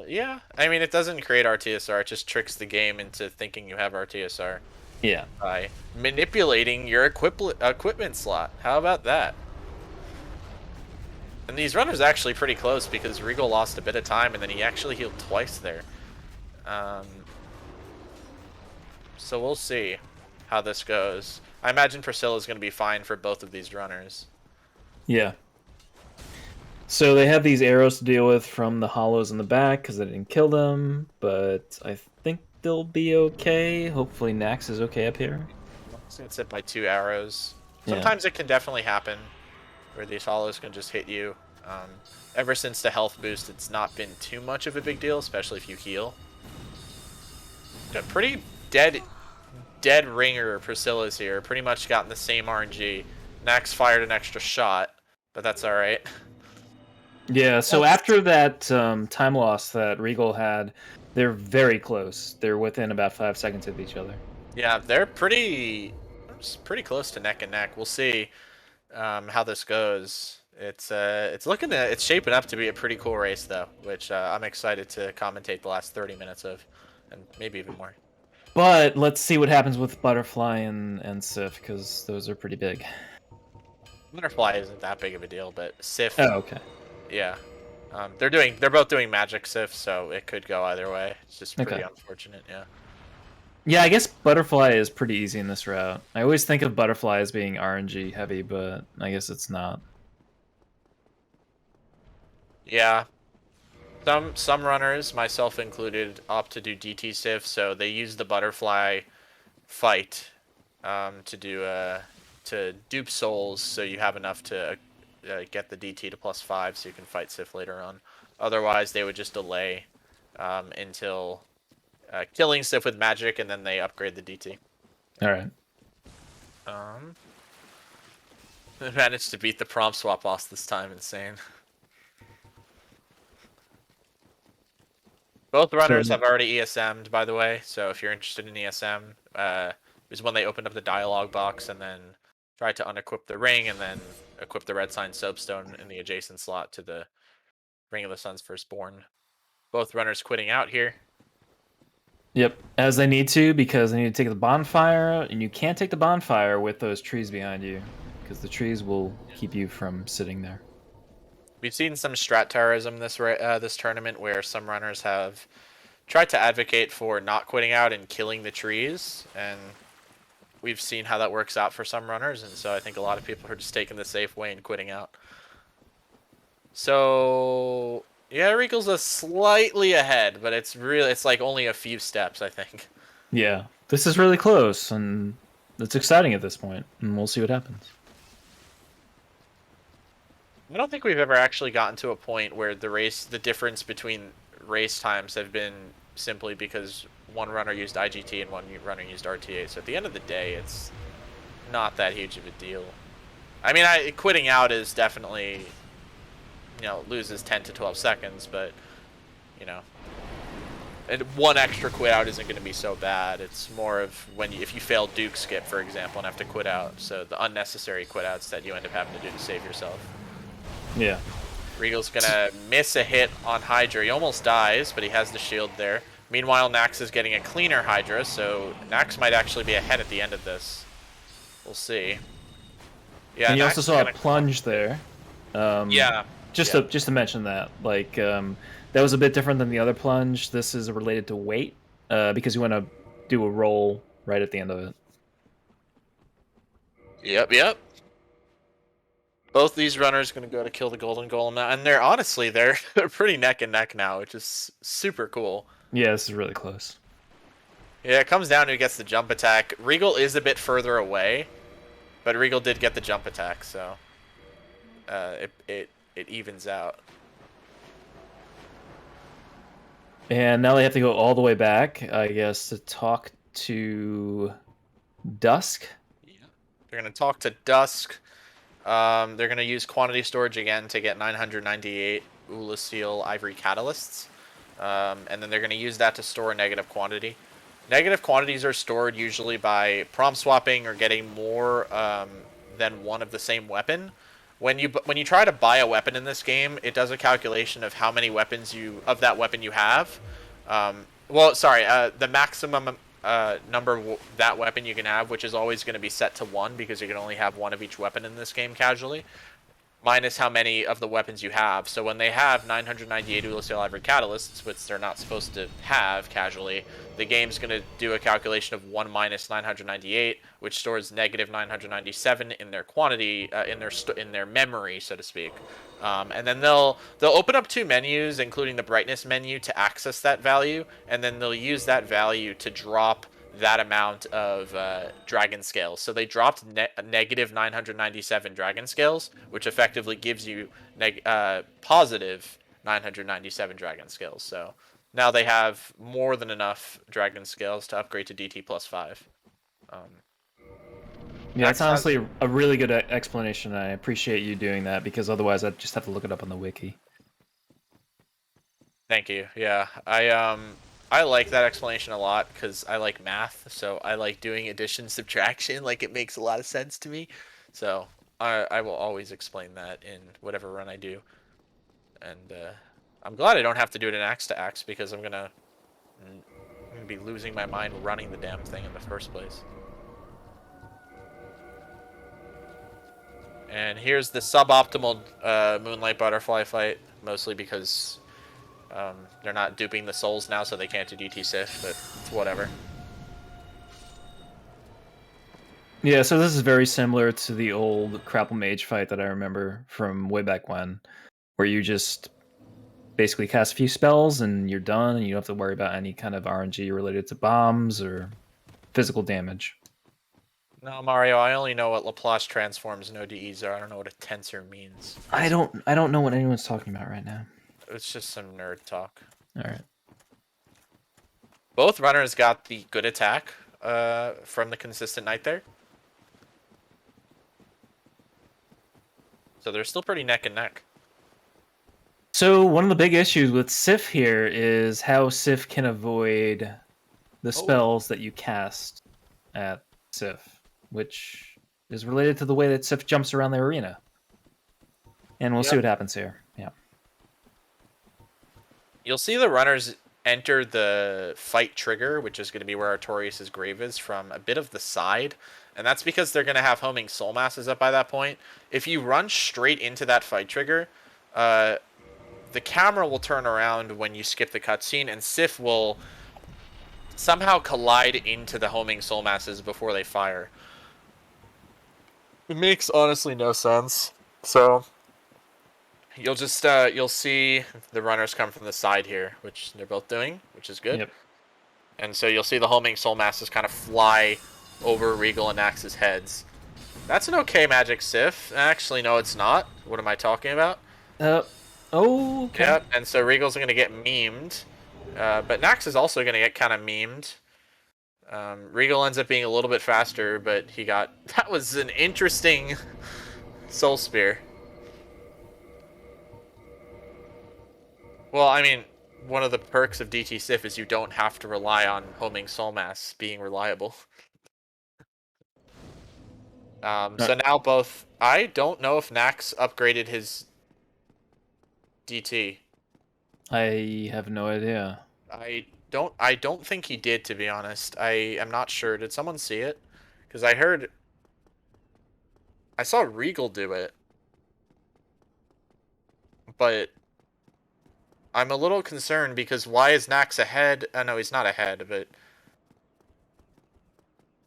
Yeah. I mean, it doesn't create RTSR. It just tricks the game into thinking you have RTSR Yeah. by manipulating your equipment slot. How about that? And these runners are actually pretty close because Regal lost a bit of time and then he actually healed twice there. So we'll see how this goes. I imagine Priscilla's going to be fine for both of these runners. Yeah. So they have these arrows to deal with from the hollows in the back because they didn't kill them, but I think they'll be okay. Hopefully Nax is okay up here. It's going to sit by 2 arrows. Yeah. Sometimes it can definitely happen where these hollows can just hit you. Ever since the health boost, it's not been too much of a big deal, especially if you heal. A pretty dead ringer Priscilla's here. Pretty much gotten the same RNG. Nax fired an extra shot, but that's alright. Yeah, so after that time loss that Regal had, they're very close. They're within about 5 seconds of each other. Yeah, they're pretty close to neck and neck. We'll see how this goes. It's shaping up to be a pretty cool race though, which I'm excited to commentate the last 30 minutes of, and maybe even more. But let's see what happens with Butterfly and Sif, because those are pretty big. Butterfly isn't that big of a deal, but Sif, Oh, okay. yeah, they're both doing magic Sif, so it could go either way. It's just pretty unfortunate, yeah. Yeah, I guess Butterfly is pretty easy in this route. I always think of Butterfly as being RNG heavy, but I guess it's not. Yeah. Some runners, myself included, opt to do DT Sif, so they use the Butterfly fight to dupe souls, so you have enough to get the DT to +5, so you can fight Sif later on. Otherwise, they would just delay until killing Sif with magic, and then they upgrade the DT. All right. Managed to beat the prompt swap boss this time. Insane. Both runners have already ESM'd, by the way, so if you're interested in ESM, is when they opened up the dialogue box and then tried to unequip the ring and then equip the red sign soapstone in the adjacent slot to the Ring of the Sun's Firstborn. Both runners quitting out here. Yep, as they need to, because they need to take the bonfire, and you can't take the bonfire with those trees behind you, because the trees will keep you from sitting there. We've seen some strat terrorism this tournament where some runners have tried to advocate for not quitting out and killing the trees, and we've seen how that works out for some runners, and so I think a lot of people are just taking the safe way and quitting out. So yeah, Regal's a slightly ahead, but it's like only a few steps, I think. Yeah, this is really close, and it's exciting at this point, and we'll see what happens. I don't think we've ever actually gotten to a point where the difference between race times have been simply because one runner used IGT and one runner used RTA. So at the end of the day, it's not that huge of a deal. I mean, quitting out is definitely, loses 10 to 12 seconds, but, and one extra quit out isn't going to be so bad. It's more of if you fail Duke skip, for example, and have to quit out. So the unnecessary quit outs that you end up having to do to save yourself. Yeah. Regal's gonna miss a hit on Hydra. He almost dies, but he has the shield there. Meanwhile, Nax is getting a cleaner Hydra, so Nax might actually be ahead at the end of this. We'll see. Yeah, and you Nax also saw a plunge there. Yeah. Just to mention that, like, that was a bit different than the other plunge. This is related to weight, because you want to do a roll right at the end of it. Yep. Both these runners going to go to kill the Golden Golem now, and they're pretty neck and neck now, which is super cool. Yeah, this is really close. Yeah, it comes down to who gets the jump attack. Regal is a bit further away, but Regal did get the jump attack, so it evens out. And now they have to go all the way back, I guess, to talk to Dusk. Yeah. They're going to talk to Dusk. They're going to use quantity storage again to get 998 Ula Ivory Catalysts. And then they're going to use that to store a negative quantity. Negative quantities are stored usually by prompt swapping or getting more than one of the same weapon. When you try to buy a weapon in this game, it does a calculation of how many weapons of that weapon you have. The maximum number of that weapon you can have, which is always going to be set to 1 because you can only have one of each weapon in this game casually, minus how many of the weapons you have. So when they have 998 Ula Ivory Catalysts, which they're not supposed to have casually, the game's going to do a calculation of 1 minus 998, which stores negative 997 in their quantity, in their memory, so to speak. And then they'll open up 2 menus, including the brightness menu, to access that value, and then they'll use that value to drop that amount of dragon scales. So they dropped negative 997 dragon scales, which effectively gives you positive 997 dragon scales. So now they have more than enough dragon scales to upgrade to DT plus 5. Yeah, it's honestly a really good explanation. I appreciate you doing that, because otherwise I'd just have to look it up on the wiki. Thank you. Yeah, I like that explanation a lot because I like math, so I like doing addition, subtraction. Like, it makes a lot of sense to me. So I will always explain that in whatever run I do. And I'm glad I don't have to do it in axe to axe, because I'm gonna be losing my mind running the damn thing in the first place. And here's the suboptimal Moonlight Butterfly fight, mostly because they're not duping the souls now, so they can't do DT Sif, but it's whatever. Yeah, so this is very similar to the old Crapple Mage fight that I remember from way back when, where you just basically cast a few spells and you're done, and you don't have to worry about any kind of RNG related to bombs or physical damage. No, Mario, I only know what Laplace transforms no DEs are. I don't know what a tensor means. I don't know what anyone's talking about right now. It's just some nerd talk. All right. Both runners got the good attack from the consistent knight there. So they're still pretty neck and neck. So one of the big issues with Sif here is how Sif can avoid the spells that you cast at Sif, which is related to the way that Sif jumps around the arena. And we'll see what happens here. Yeah. You'll see the runners enter the fight trigger, which is going to be where Artorias' grave is, from a bit of the side. And that's because they're going to have homing soul masses up by that point. If you run straight into that fight trigger, the camera will turn around when you skip the cutscene, and Sif will somehow collide into the homing soul masses before they fire. It makes honestly no sense. So you'll just you'll see the runners come from the side here, which they're both doing, which is good. Yep. And so you'll see the homing soul masses kind of fly over Regal and Nax's heads. That's an okay magic Sif. Actually, no, it's not. What am I talking about? Oh, okay. Yep, and so Regal's going to get memed. But Nax is also going to get kind of memed. Regal ends up being a little bit faster, but he got... That was an interesting soul spear. Well, I mean, one of the perks of DT Sif is you don't have to rely on homing soul mass being reliable. So now both... I don't know if Nax upgraded his DT. I have no idea. I don't think he did, to be honest. I am not sure. Did someone see it? Because I saw Regal do it. But I'm a little concerned because why is Nax ahead? No, he's not ahead, but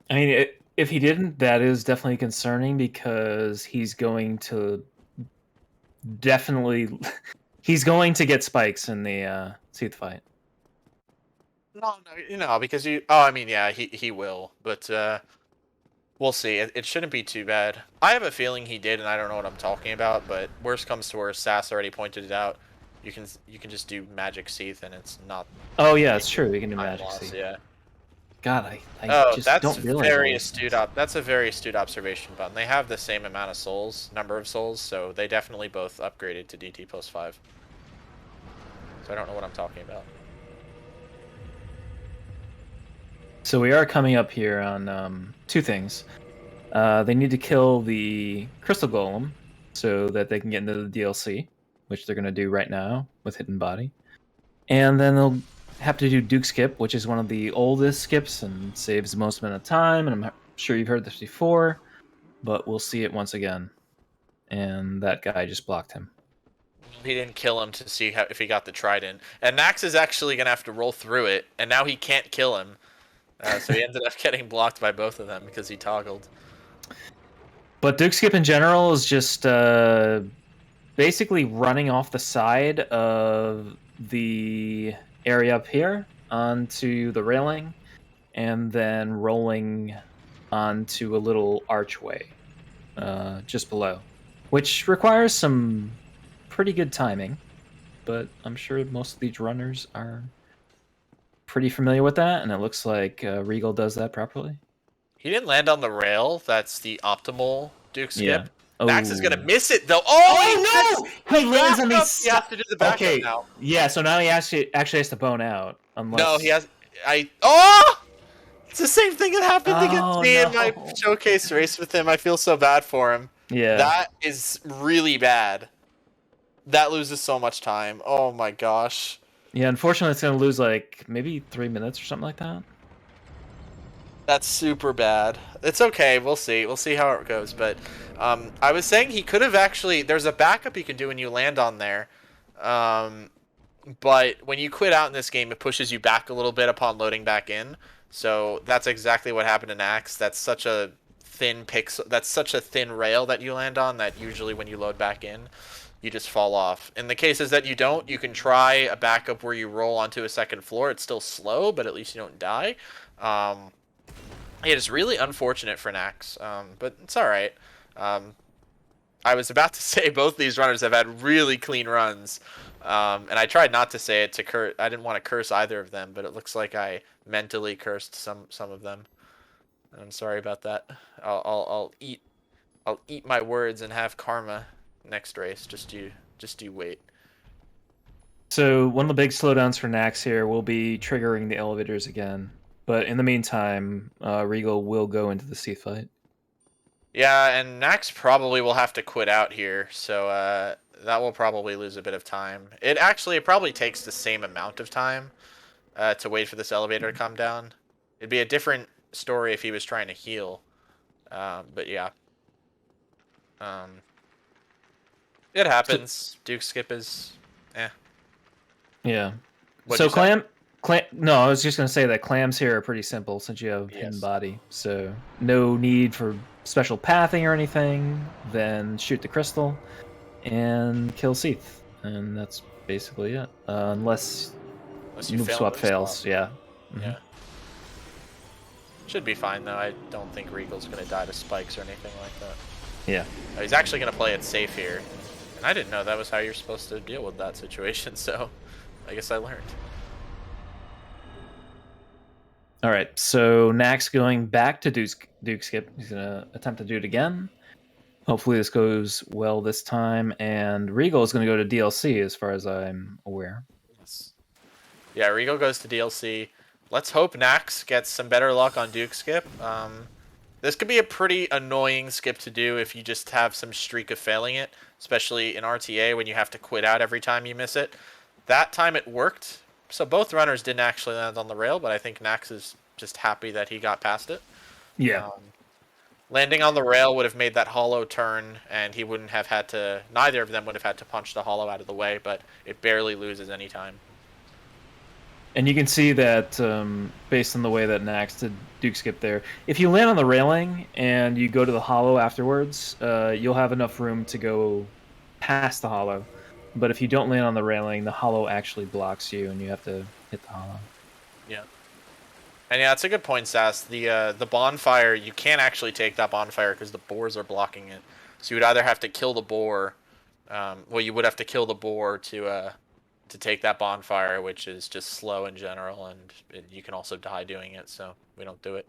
I mean, if he didn't, that is definitely concerning because he's going to definitely he's going to get spikes in the Sooth fight. no, because you. Oh, I mean, yeah, he will, but we'll see. It shouldn't be too bad. I have a feeling he did, and I don't know what I'm talking about. But worst comes to worst, Sass already pointed it out. You can just do magic Seath, and it's not. Oh yeah, it's true. We can do magic loss, Seath. yeah. God, I just that's don't realize very all astute. That's a very astute observation, Button. They have the same amount of souls, number of souls, so they definitely both upgraded to DT plus 5. So I don't know what I'm talking about. So we are coming up here on two things. They need to kill the Crystal Golem so that they can get into the DLC, which they're going to do right now with Hidden Body. And then they'll have to do Duke Skip, which is one of the oldest skips and saves the most amount of time. And I'm sure you've heard this before, but we'll see it once again. And that guy just blocked him. He didn't kill him to see if he got the trident. And Nax is actually going to have to roll through it, and now he can't kill him. So he ended up getting blocked by both of them because he toggled. But Duke Skip in general is just basically running off the side of the area up here onto the railing and then rolling onto a little archway just below, which requires some pretty good timing, but I'm sure most of these runners are pretty familiar with that, and it looks like Regal does that properly. He didn't land on the rail. That's the optimal Duke skip. Yeah. Nax is Oh. going to miss it, though. Oh, no! He lands on these... He has to do the backup Okay, now. yeah, so now he actually has to bone out. Unless... No, he has... Oh! It's the same thing that happened against me in my showcase race with him. I feel so bad for him. Yeah. That is really bad. That loses so much time. Oh my gosh. Yeah, unfortunately it's going to lose like maybe 3 minutes or something like that. That's super bad. It's okay. We'll see. We'll see how it goes. But I was saying he could have actually... There's a backup you can do when you land on there. But when you quit out in this game, it pushes you back a little bit upon loading back in. So that's exactly what happened to Nax. That's such a thin pixel. That's such a thin rail that you land on that usually when you load back in, you just fall off. In the cases that you don't, you can try a backup where you roll onto a second floor. It's still slow, but at least you don't die. It is really unfortunate for Nax, but it's all right. I was about to say both these runners have had really clean runs, and I tried not to say it to curse. I didn't want to curse either of them, but it looks like I mentally cursed some of them. I'm sorry about that. I'll eat my words and have karma next race. Just you wait. So one of the big slowdowns for Nax here will be triggering the elevators again. But in the meantime, Regal will go into the sea fight. Yeah, and Nax probably will have to quit out here, so that will probably lose a bit of time. It probably takes the same amount of time to wait for this elevator to come down. It'd be a different story if he was trying to heal. But yeah. Um, it So, happens. Duke skip is eh. yeah. What'd So you say? clam. No, I was just gonna say that clams here are pretty simple since you have hidden Yes. body. So no need for special pathing or anything. Then shoot the crystal and kill Seath, and that's basically it. Unless Unless you move fail swap move swap. fails, yeah. Hmm. Yeah. Should be fine though. I don't think Regal's gonna die to spikes or anything like that. Yeah. He's actually gonna play it safe here. And I didn't know that was how you're supposed to deal with that situation, so I guess I learned. All right. So Nax going back to Duke skip. He's gonna attempt to do it again. Hopefully this goes well this time. And Regal is gonna go to DLC, as far as I'm aware. Yes. Yeah, Regal goes to DLC. Let's hope Nax gets some better luck on Duke skip. This could be a pretty annoying skip to do if you just have some streak of failing it, especially in RTA when you have to quit out every time you miss it. That time it worked, so both runners didn't actually land on the rail, but I think Nax is just happy that he got past it. Yeah. Um, landing on the rail would have made that hollow turn, and he wouldn't have had to. Neither of them would have had to punch the hollow out of the way, but it barely loses any time. And you can see that based on the way that Nax did Duke skip there, if you land on the railing and you go to the hollow afterwards, you'll have enough room to go past the hollow. But if you don't land on the railing, the hollow actually blocks you, and you have to hit the hollow. Yeah. And yeah, it's a good point, Sass. The bonfire, you can't actually take that bonfire because the boars are blocking it. So you would either have to kill the boar. Well, you would have to kill the boar to take that bonfire, which is just slow in general, and you can also die doing it. So we don't do it.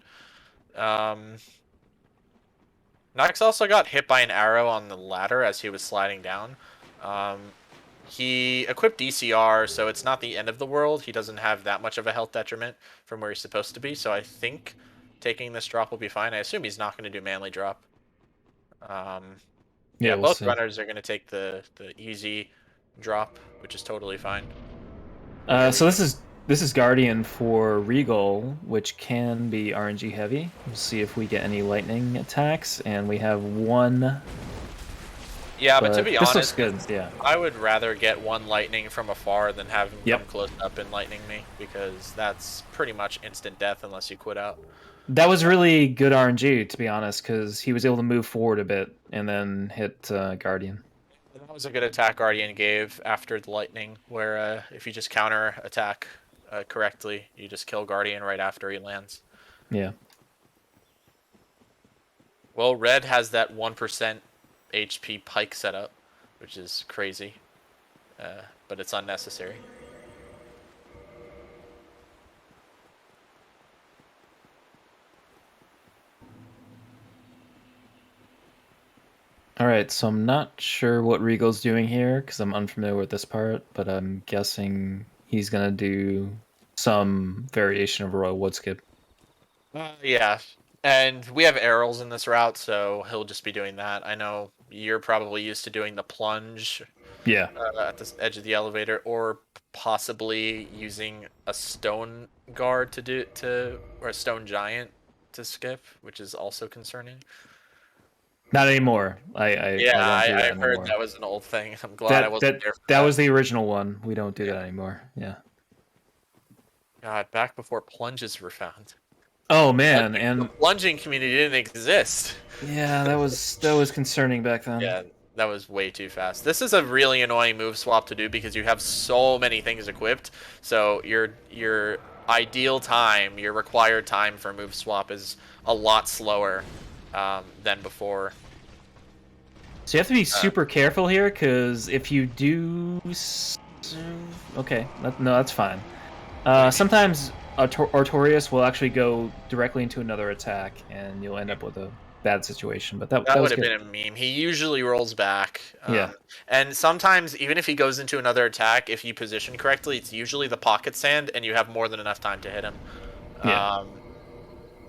Nox also got hit by an arrow on the ladder as he was sliding down. He equipped DCR, so it's not the end of the world. He doesn't have that much of a health detriment from where he's supposed to be, so I think taking this drop will be fine. I assume he's not going to do manly drop. Yeah, Yeah, we'll both see. runners are going to take the easy drop, which is totally fine. So this is Guardian for Regal, which can be RNG heavy. We'll see if we get any lightning attacks, and we have one. Yeah, but to be this looks honest, good. Yeah. I would rather get one lightning from afar than have him Yep. come close up and lightning me, because that's pretty much instant death unless you quit out. That was really good RNG, to be honest, because he was able to move forward a bit and then hit Guardian. That was a good attack Guardian gave after the lightning, where if you just counter attack correctly, you just kill Guardian right after he lands. Yeah. Well, Red has that 1% HP pike setup, which is crazy, but it's unnecessary. All right, so I'm not sure what Regal's doing here because I'm unfamiliar with this part, but I'm guessing he's gonna do some variation of Royal Wood Skip. Yeah, and we have arrows in this route, so he'll just be doing that. I know you're probably used to doing the plunge Yeah. at the edge of the elevator, or possibly using a stone guard or a stone giant to skip, which is also concerning. Not anymore. Yeah, I won't do that I've heard anymore. that was an old thing. I'm glad I wasn't there for That that. was the original one. We don't do Yeah. that anymore. Yeah. God, back before plunges were found. Oh man, The and plunging community didn't exist. yeah, that was concerning back then. Yeah, that was way too fast. This is a really annoying move swap to do because you have so many things equipped. So your ideal time, your required time for move swap is a lot slower than before. So you have to be super careful here, because if you do, okay, no, that's fine. Sometimes Artorias will actually go directly into another attack, and you'll end up with a bad situation. But that That was would have good. been a meme. He usually rolls back. Yeah. And sometimes, even if he goes into another attack, if you position correctly, it's usually the pocket sand, and you have more than enough time to hit him. Yeah.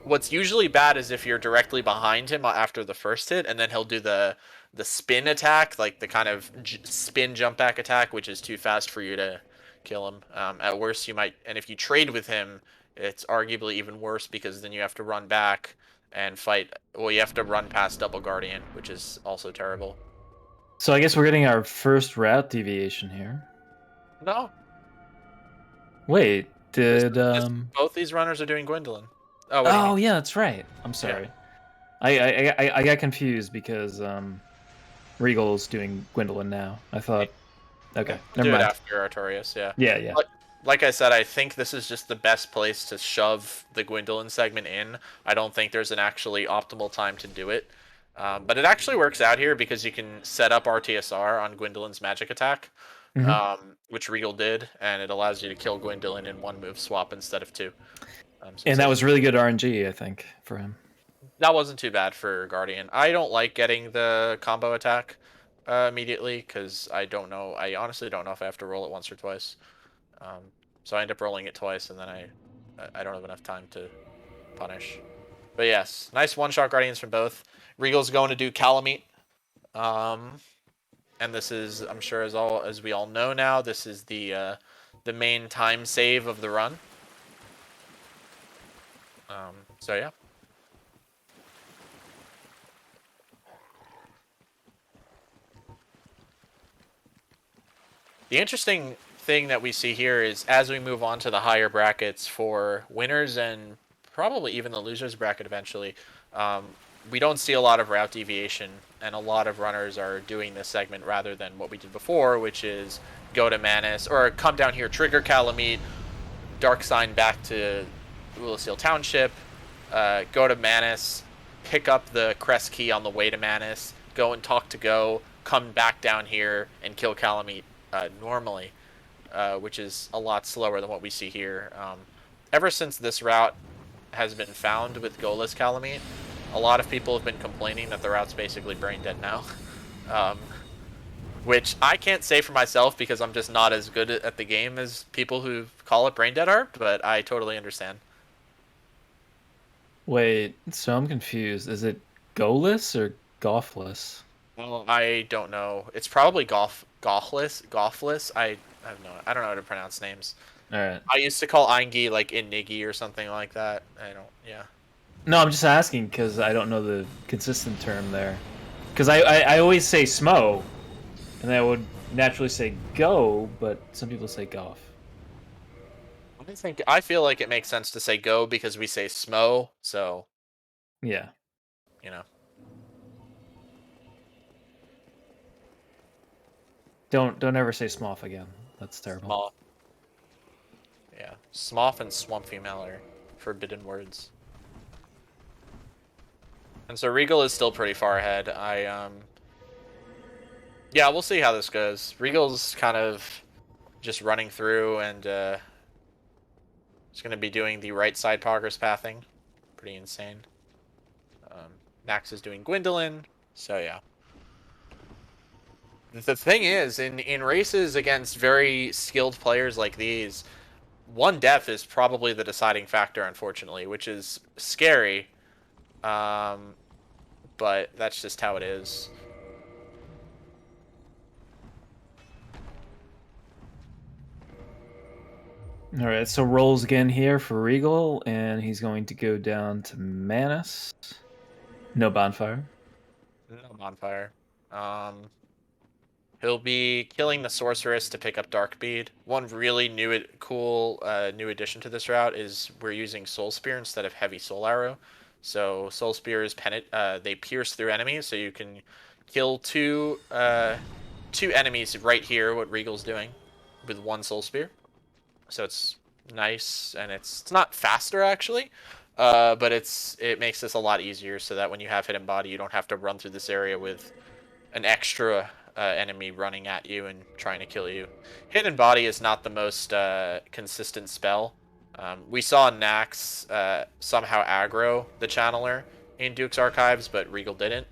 What's usually bad is if you're directly behind him after the first hit, and then he'll do the spin attack, like the kind of spin jump back attack, which is too fast for you to kill him. At worst, you might, and if you trade with him, it's arguably even worse because then you have to run back and fight. Well, you have to run past Double Guardian, which is also terrible. So I guess we're getting our first route deviation here. No, Wait, did both these runners are doing Gwendolyn. Oh, what do you Oh mean? yeah, that's right. I'm sorry. I got confused because Regal's doing Gwendolyn now. I thought, okay, We'll never do it mind. after Artorias, yeah. Yeah. Like I said, I think this is just the best place to shove the Gwendolyn segment in. I don't think there's an actually optimal time to do it. But it actually works out here because you can set up RTSR on Gwendolyn's magic attack, Mhm. which Regal did, and it allows you to kill Gwendolyn in one move swap instead of two. And that was really good RNG, I think, for him. That wasn't too bad for Guardian. I don't like getting the combo attack immediately because I don't know. I honestly don't know if I have to roll it once or twice. So I end up rolling it twice, and then I don't have enough time to punish. But yes, nice one-shot Guardians from both. Regal's going to do Calamite. And this is, I'm sure as we all know now, this is the main time save of the run. So yeah. The interesting thing that we see here is as we move on to the higher brackets for winners and probably even the losers bracket eventually, we don't see a lot of route deviation, and a lot of runners are doing this segment rather than what we did before, which is go to Manus or come down here, trigger Calamite, Dark Sign back to Steel Township, go to Manus, pick up the crest key on the way to Manus, go and talk to Go, come back down here and kill Calamite normally, which is a lot slower than what we see here. Ever since this route has been found with Golus Calamite, a lot of people have been complaining that the route's basically brain dead now. Which I can't say for myself because I'm just not as good at the game as people who call it brain dead are, but I totally understand. Wait, so I'm confused. Is it goalless or golfless? Well, I don't know. It's probably golfless. I don't know how to pronounce names. All right. I used to call Eingi like Inigi or something like that. I don't. Yeah. No, I'm just asking because I don't know the consistent term there. Because I always say smo, and I would naturally say go, but some people say golf. I feel like it makes sense to say go because we say smo, so Yeah. you know. Don't ever say smoff again. That's terrible. Small. Yeah. Smoff and swamp female are forbidden words. And so Regal is still pretty far ahead. Yeah, we'll see how this goes. Regal's kind of just running through and just going to be doing the right side progress pathing. Pretty insane. Nax is doing Gwendolyn. So yeah. The thing is, in races against very skilled players like these, one death is probably the deciding factor, unfortunately, which is scary. But that's just how it is. All right, so rolls again here for Regal, and he's going to go down to Manus. No bonfire. No bonfire. He'll be killing the sorceress to pick up Darkbead. One really cool new addition to this route is we're using Soul Spear instead of Heavy Soul Arrow. So Soul Spears they pierce through enemies, so you can kill two enemies right here. What Regal's doing with one Soul Spear. So it's nice, and it's not faster actually, but it makes this a lot easier so that when you have Hidden Body, you don't have to run through this area with an extra enemy running at you and trying to kill you. Hidden Body is not the most consistent spell. We saw Nax somehow aggro the Channeler in Duke's Archives, but Regal didn't.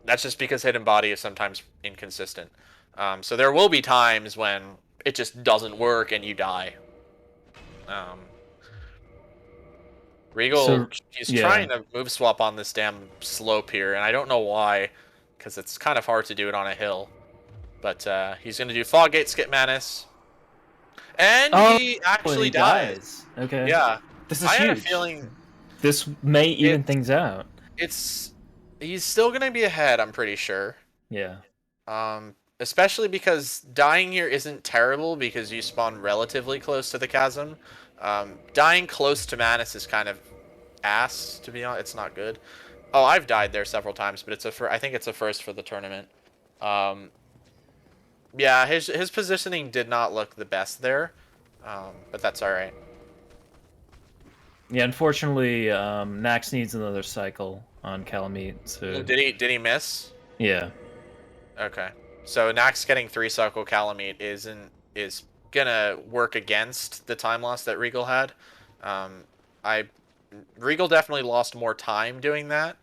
That's just because Hidden Body is sometimes inconsistent. So there will be times when it just doesn't work and you die. Regal, So, he's yeah. trying to move swap on this damn slope here, and I don't know why, because it's kind of hard to do it on a hill. But he's going to do Fog Gate, skip Manus, and Oh, he and actually he dies. dies. Okay. Yeah, This is I had a huge. feeling This may even it's things out. it's he's still going to be ahead, I'm pretty sure. Yeah. Especially because dying here isn't terrible because you spawn relatively close to the chasm. Dying close to Manus is kind of ass, to be honest. It's not good. Oh, I've died there several times, but I think it's a first for the tournament. Um, yeah, his positioning did not look the best there, but that's all right. Yeah, unfortunately, Nax needs another cycle on Calamite, so Did he miss? yeah. Okay. So Nax getting 3 cycle Calamite is gonna work against the time loss that Regal had. Um, I Regal definitely lost more time doing that.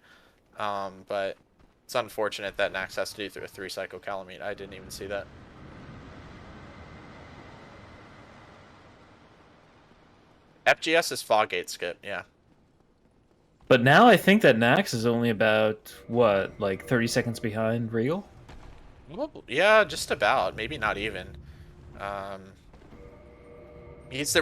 But it's unfortunate that Nax has to do through a 3 cycle Calamite. I didn't even see that. FGS is Foggate skip, yeah. But now I think that Nax is only about what, like 30 seconds behind Regal? Well, yeah, just about. Maybe not even. Um,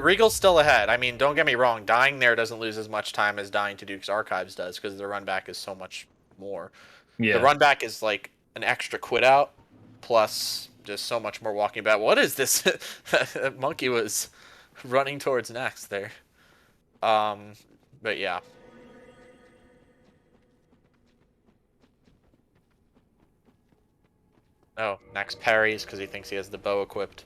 Regal's still ahead. I mean, don't get me wrong. Dying there doesn't lose as much time as dying to Duke's Archives does because the run back is so much more. The Yeah. run back is like an extra quit out plus just so much more walking back. What is this? That monkey was running towards next there. Um, but yeah. Oh, next parries because he thinks he has the bow equipped.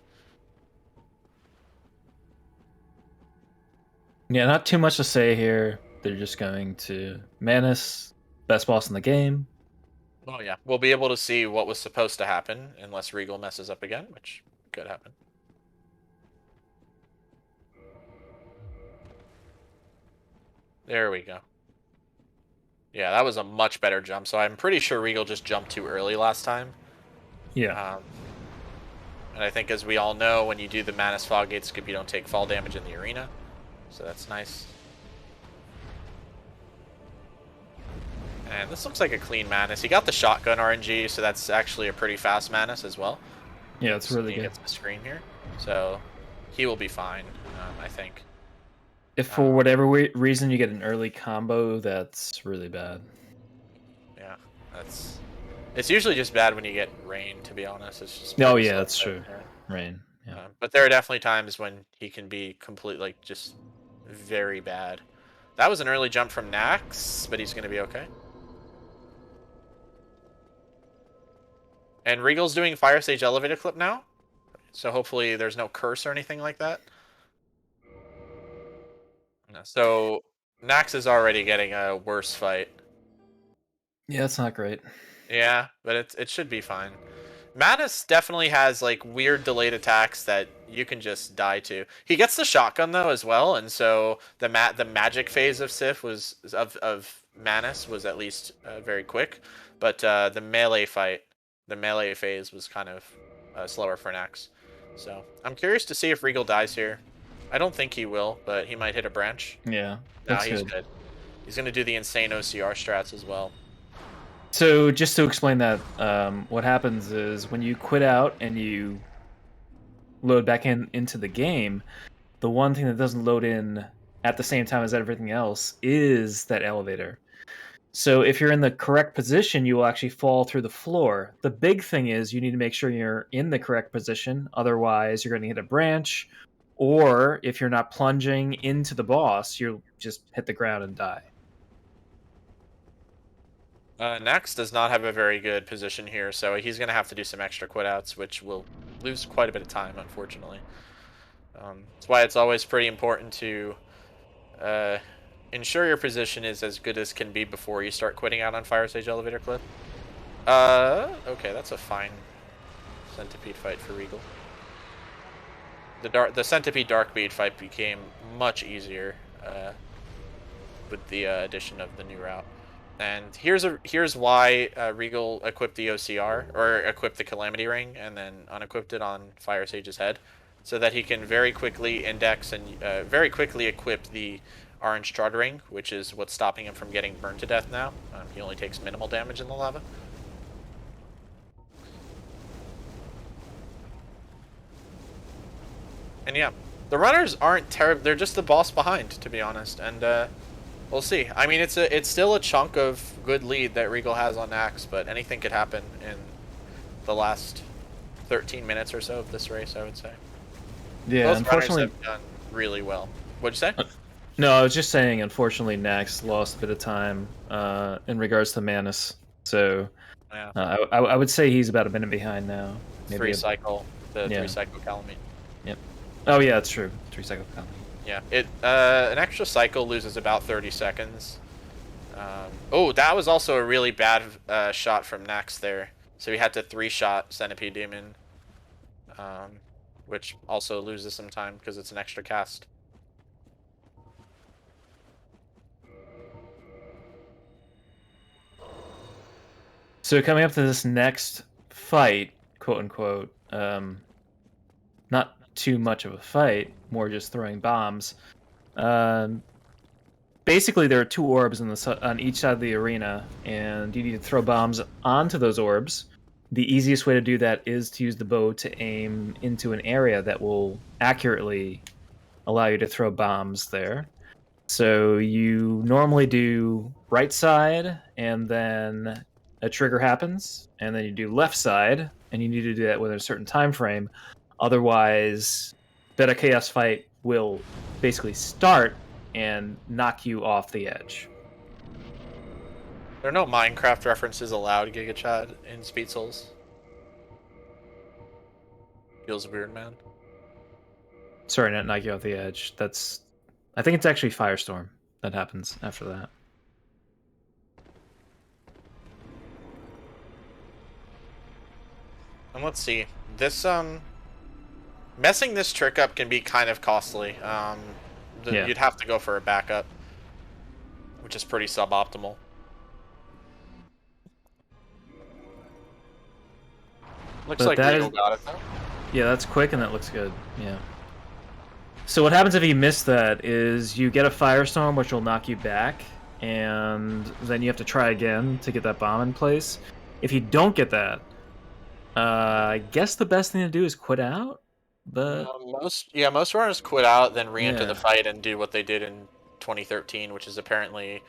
Yeah, not too much to say here. They're just going to Manus, best boss in the game. Oh yeah, we'll be able to see what was supposed to happen unless Regal messes up again, which could happen. There we go. Yeah, that was a much better jump. So I'm pretty sure Regal just jumped too early last time. Yeah. Um, and I think, as we all know, when you do the Manus Fog Gate skip, you don't take fall damage in the arena. So that's nice. And this looks like a clean Manus. He got the shotgun RNG, so that's actually a pretty fast Manus as well. Yeah, it's really He good. gets the screen here. So he will be fine, I think. If for whatever reason you get an early combo, that's really bad. Yeah, it's usually just bad when you get rain, to be honest. It's just Oh pretty yeah, slow. that's true. Rain. Yeah. But there are definitely times when he can be complete, like, just very bad. That was an early jump from Nax, but he's going to be okay. And Regal's doing Fire Sage elevator clip now, so hopefully there's no curse or anything like that. So Nax is already getting a worse fight. Yeah, it's not great. Yeah, but it should be fine. Manus definitely has like weird delayed attacks that you can just die to. He gets the shotgun though as well, and so the magic phase of Sif was of Manus was at least very quick, but the melee phase was kind of slower for Nax. So I'm curious to see if Regal dies here. I don't think he will, but he might hit a branch. Yeah, No, looks he's good. good. He's gonna do the insane OCR strats as well. So just to explain that, what happens is when you quit out and you load back into the game, the one thing that doesn't load in at the same time as everything else is that elevator. So if you're in the correct position, you will actually fall through the floor. The big thing is you need to make sure you're in the correct position. Otherwise, you're going to hit a branch. Or if you're not plunging into the boss, you'll just hit the ground and die. Nax does not have a very good position here, so he's going to have to do some extra quit outs, which will lose quite a bit of time, unfortunately. That's why it's always pretty important to ensure your position is as good as can be before you start quitting out on Fire Sage Elevator Clip. Okay, that's a fine Centipede fight for Regal. The Centipede Darkbead fight became much easier with the addition of the new route. And here's why Regal equipped the OCR, or equipped the Calamity Ring, and then unequipped it on Fire Sage's head, so that he can very quickly index and very quickly equip the orange chartering, which is what's stopping him from getting burned to death now. He only takes minimal damage in the lava. And yeah, the runners aren't terrible. They're just the boss behind, to be honest. And we'll see. I mean, it's still a chunk of good lead that Regal has on Nax, but anything could happen in the last 13 minutes or so of this race, I would say. Yeah, Both unfortunately, runners have done really well. What'd you say? No, I was just saying, unfortunately, Nax lost a bit of time in regards to Manus. So Yeah. I would say he's about a minute behind now. Maybe The yeah. 3-cycle Calamite. Yep. Oh yeah, that's true. 3-cycle Calamite. Yeah. An extra cycle loses about 30 seconds. Oh, that was also a really bad shot from Nax there. So he had to 3-shot Centipede Demon, which also loses some time because it's an extra cast. So coming up to this next fight, quote unquote, not too much of a fight, more just throwing bombs. Basically, there are 2 orbs on each side of the arena, and you need to throw bombs onto those orbs. The easiest way to do that is to use the bow to aim into an area that will accurately allow you to throw bombs there. So you normally do right side, and then a trigger happens, and then you do left side, and you need to do that within a certain time frame. Otherwise, Beta Chaos Fight will basically start and knock you off the edge. There are no Minecraft references allowed, Giga Chad, in Speed Souls. Feels weird, man. Sorry, not knock you off the edge. I think it's actually Firestorm that happens after that. And let's see. This messing this trick up can be kind of costly. Yeah. You'd have to go for a backup, which is pretty suboptimal. Looks But like that Regal is- got it though. Yeah, that's quick and that looks good. Yeah. So what happens if you miss that is you get a Firestorm, which will knock you back, and then you have to try again to get that bomb in place. If you don't get that, I guess the best thing to do is quit out. But Most runners quit out, then re-enter Yeah. the fight and do what they did in 2013, which is apparently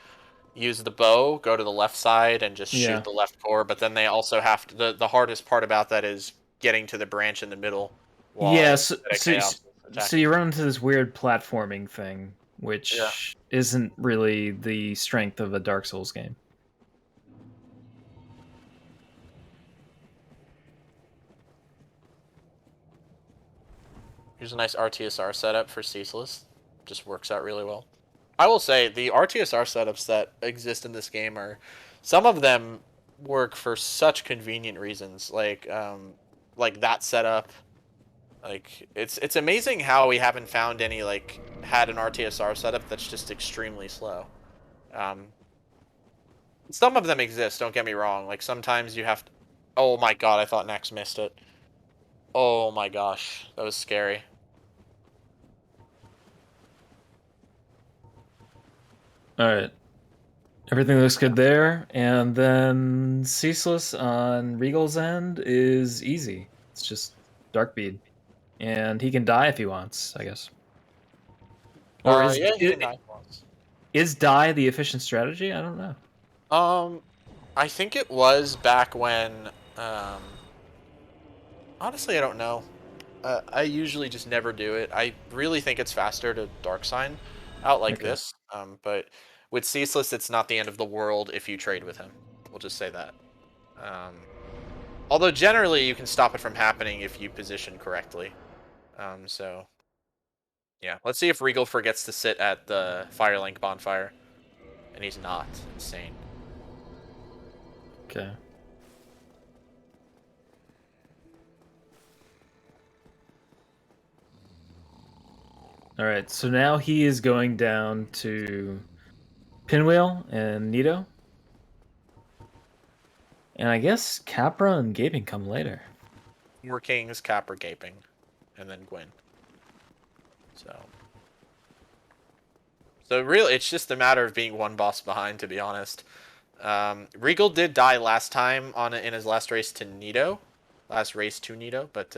use the bow, go to the left side, and just Yeah. shoot the left core. But then they also have to. The hardest part about that is getting to the branch in the middle. Yeah, While so, Beta so, Chaos is so attacking. you run into this weird platforming thing, which isn't really the strength of a Dark Souls game. Here's a nice RTSR setup for Ceaseless. Just works out really well. I will say the RTSR setups that exist in this game are, some of them work for such convenient reasons, like that setup. Like it's amazing how we haven't found any had an RTSR setup that's just extremely slow. Some of them exist. Don't get me wrong. Like sometimes you have to. Oh my god! I thought Nax missed it. Oh my gosh, that was scary. All right. Everything looks good there, and then Ceaseless on Regal's end is easy. It's just Dark Bead, and he can die if he wants, I guess. Or Yeah, he can die once. is die the efficient strategy? I don't know. I think it was back when. Honestly, I don't know. I usually just never do it. I really think it's faster to Dark Sign out like Okay. this. But with Ceaseless, it's not the end of the world if you trade with him. We'll just say that. Although generally you can stop it from happening if you position correctly. So yeah, let's see if Regal forgets to sit at the Firelink bonfire, and he's not. Insane. Okay. All right, so now he is going down to Pinwheel and Nito. And I guess Capra and Gaping come later. 4 Kings, Capra, Gaping, and then Gwyn. So So really, it's just a matter of being one boss behind, to be honest. Regal did die last time in his last race to Nito. Last race to Nito, but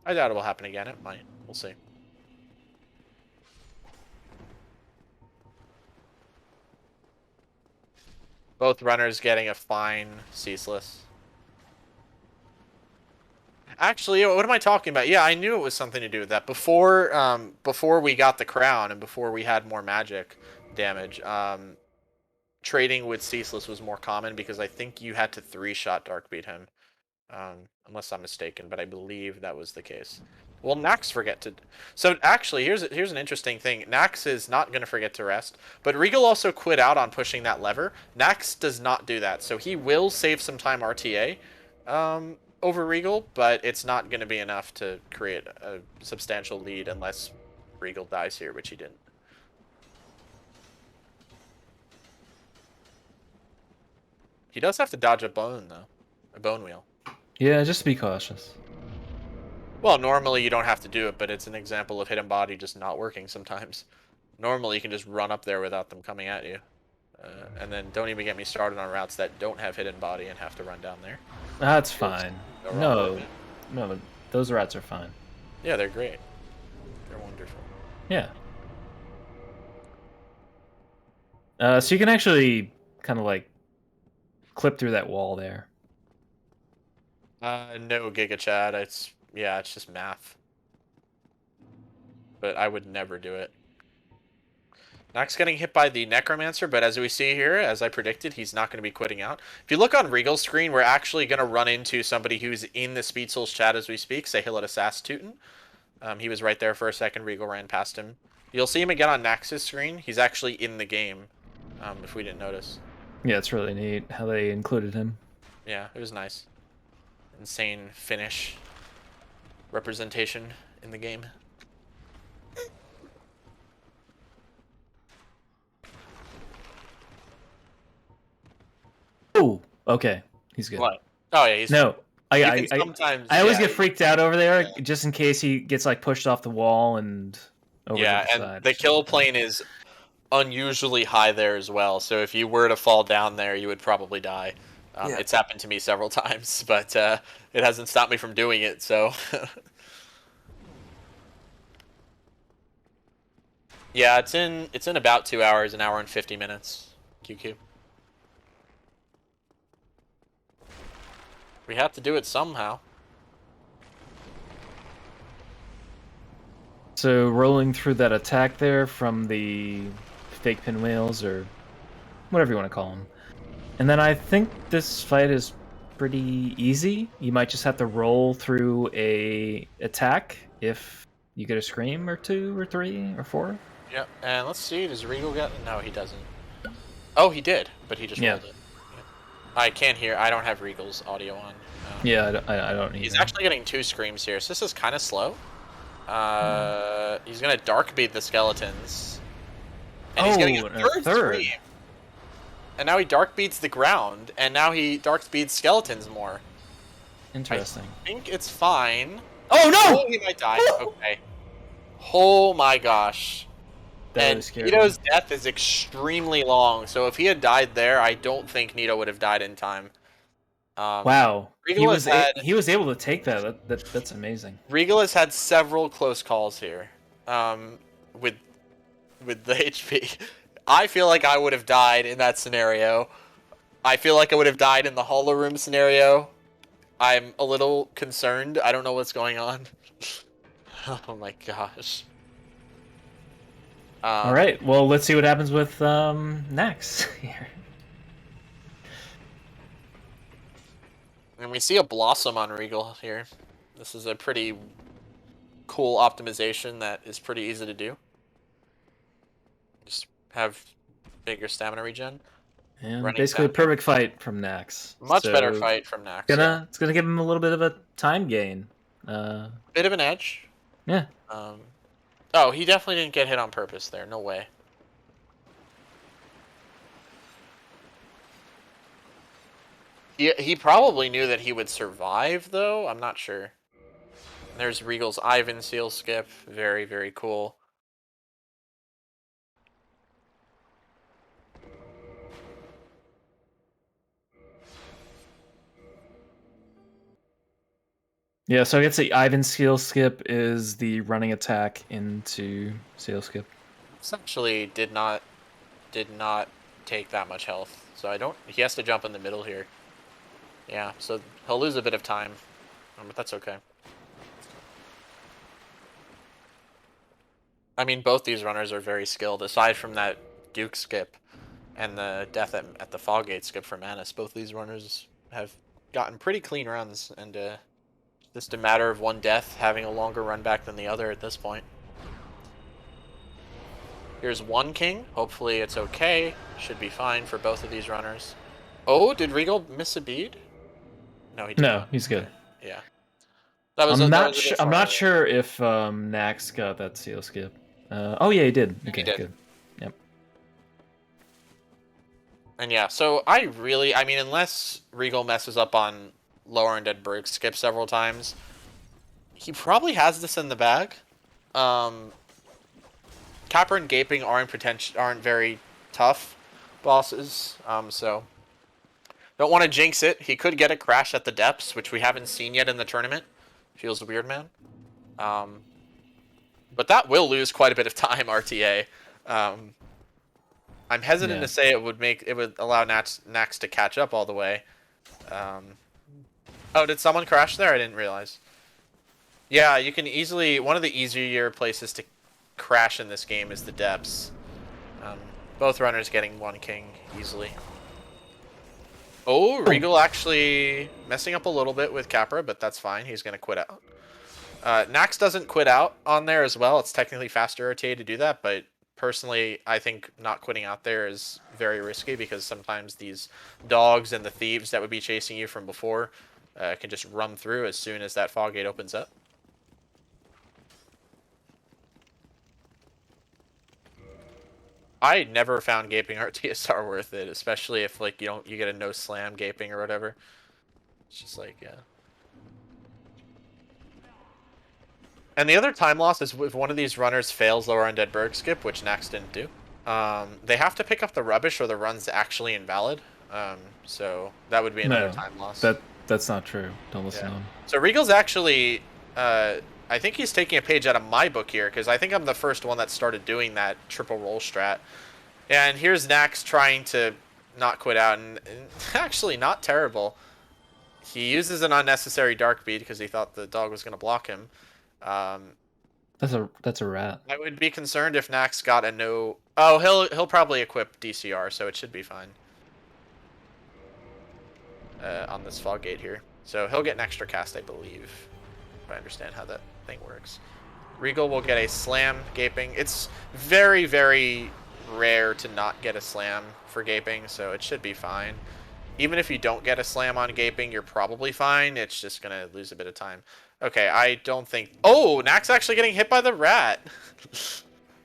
I doubt it will happen again. It might. We'll see. Both runners getting a fine ceaseless. Actually, what am I talking about? Yeah, I knew it was something to do with that. Before we got the crown and before we had more magic damage, trading with ceaseless was more common because I think you had to 3-shot dark beat him. Unless I'm mistaken, but I believe that was the case. Well, Nax forget to. So actually, here's an interesting thing. Nax is not going to forget to rest, but Regal also quit out on pushing that lever. Nax does not do that, so he will save some time RTA over Regal, but it's not going to be enough to create a substantial lead unless Regal dies here, which he didn't. He does have to dodge a bone though, a bone wheel. Yeah, just be cautious. Well, normally you don't have to do it, but it's an example of hidden body just not working sometimes. Normally you can just run up there without them coming at you. And then don't even get me started on routes that don't have hidden body and have to run down there. That's fine. No, No, those routes are fine. yeah, they're great. They're wonderful. Yeah. So you can actually kind of like clip through that wall there. No, Giga Chad. It's just math. But I would never do it. Nax getting hit by the Necromancer, but as we see here, as I predicted, he's not going to be quitting out. If you look on Regal's screen, we're actually going to run into somebody who's in the Speed Souls chat as we speak. Say hello to Sass Tootin. He was right there for a second. Regal ran past him. You'll see him again on Nax's screen. He's actually in the game, if we didn't notice. Yeah, it's really neat how they included him. Yeah, it was nice. Insane Finnish representation in the game. Oh, okay. He's good. What? Oh yeah, he's no. I always get freaked out over there just in case he gets like pushed off the wall and over to the side. And the kill plane is unusually high there as well. So if you were to fall down there, you would probably die. It's happened to me several times, but it hasn't stopped me from doing it. So yeah, it's in about 2 hours, an hour and 50 minutes. QQ. We have to do it somehow. So rolling through that attack there from the fake pinwheels or whatever you want to call them. And then I think this fight is pretty easy. You might just have to roll through a attack if you get a scream or 2 or 3 or 4. Yep, and let's see, does Regal get... No, he doesn't. Oh, he did, but he just rolled it. I can't hear. I don't have Regal's audio on. Yeah, I don't either. He's actually getting 2 screams here, so this is kind of slow. He's gonna dark beat the skeletons. And he's getting a third scream. And now he dark beats the ground, and now he dark beats skeletons more. Interesting. I think it's fine. Oh no! Oh, he might die. Okay. Oh my gosh. And Nito's death is extremely long, so if he had died there, I don't think Nito would have died in time. Wow. He was able to take that. That's amazing. Regal has had several close calls here with the HP. I feel like I would have died in that scenario. I feel like I would have died in the Hollow Room scenario. I'm a little concerned. I don't know what's going on. Oh my gosh. All right. Well, let's see what happens with Nax here. And we see a Blossom on Regal here. This is a pretty cool optimization that is pretty easy to do. Just have bigger stamina regen. And basically a perfect fight from Nax. Much better fight from Nax. It's gonna give him a little bit of a time gain. Bit of an edge. Yeah. Oh, he definitely didn't get hit on purpose there. No way. He probably knew that he would survive, though. I'm not sure. There's Regal's Ivan seal skip. Very, very cool. Yeah, so I guess the Ivan seal skip is the running attack into seal skip. Essentially, did not take that much health, so I don't. He has to jump in the middle here. Yeah, so he'll lose a bit of time, but that's okay. I mean, both these runners are very skilled. Aside from that Duke skip and the death at the Foggate skip for Manus, both these runners have gotten pretty clean runs, and just a matter of one death having a longer run back than the other at this point. Here's one king. Hopefully it's okay. Should be fine for both of these runners. Oh, did Regal miss a bead? No, he did No, not. he's good. Yeah. That was I'm a not bit sure. I'm far not away. sure if Nax got that seal skip. Oh yeah, he did. Yeah, Okay, he did. good. Yep. And yeah, so I mean, unless Regal messes up on lower and dead Berg skip several times, he probably has this in the bag. Capper and Gaping aren't very tough bosses, so don't want to jinx it. He could get a crash at the depths, which we haven't seen yet in the tournament. Feels weird, man. But that will lose quite a bit of time, RTA. I'm hesitant to say it would allow Nax to catch up all the way. Oh, did someone crash there? I didn't realize. Yeah, you can easily... One of the easier places to crash in this game is the depths. Both runners getting one king easily. Oh, Regal actually messing up a little bit with Capra, but that's fine. He's going to quit out. Nax doesn't quit out on there as well. It's technically faster RTA to do that, but personally, I think not quitting out there is very risky because sometimes these dogs and the thieves that would be chasing you from before can just run through as soon as that fog gate opens up. I never found gaping RTSR worth it, especially if like you get a no slam gaping or whatever. It's just like, yeah. And the other time loss is if one of these runners fails lower undead Berg skip, which Nax didn't do. They have to pick up the rubbish or the run's actually invalid. So that would be another time loss. That's not true. Don't listen to him. So Regal's actually, I think he's taking a page out of my book here, because I think I'm the first one that started doing that triple roll strat. And here's Nax trying to not quit out, and actually not terrible. He uses an unnecessary dark bead because he thought the dog was going to block him. That's a rat. I would be concerned if Nax got a no... Oh, he'll probably equip DCR, so it should be fine. On this fog gate here. So he'll get an extra cast, I believe. If I understand how that thing works. Regal will get a slam gaping. It's very, very rare to not get a slam for gaping, so it should be fine. Even if you don't get a slam on gaping, you're probably fine. It's just going to lose a bit of time. Okay, I don't think... Oh, Nax actually getting hit by the rat.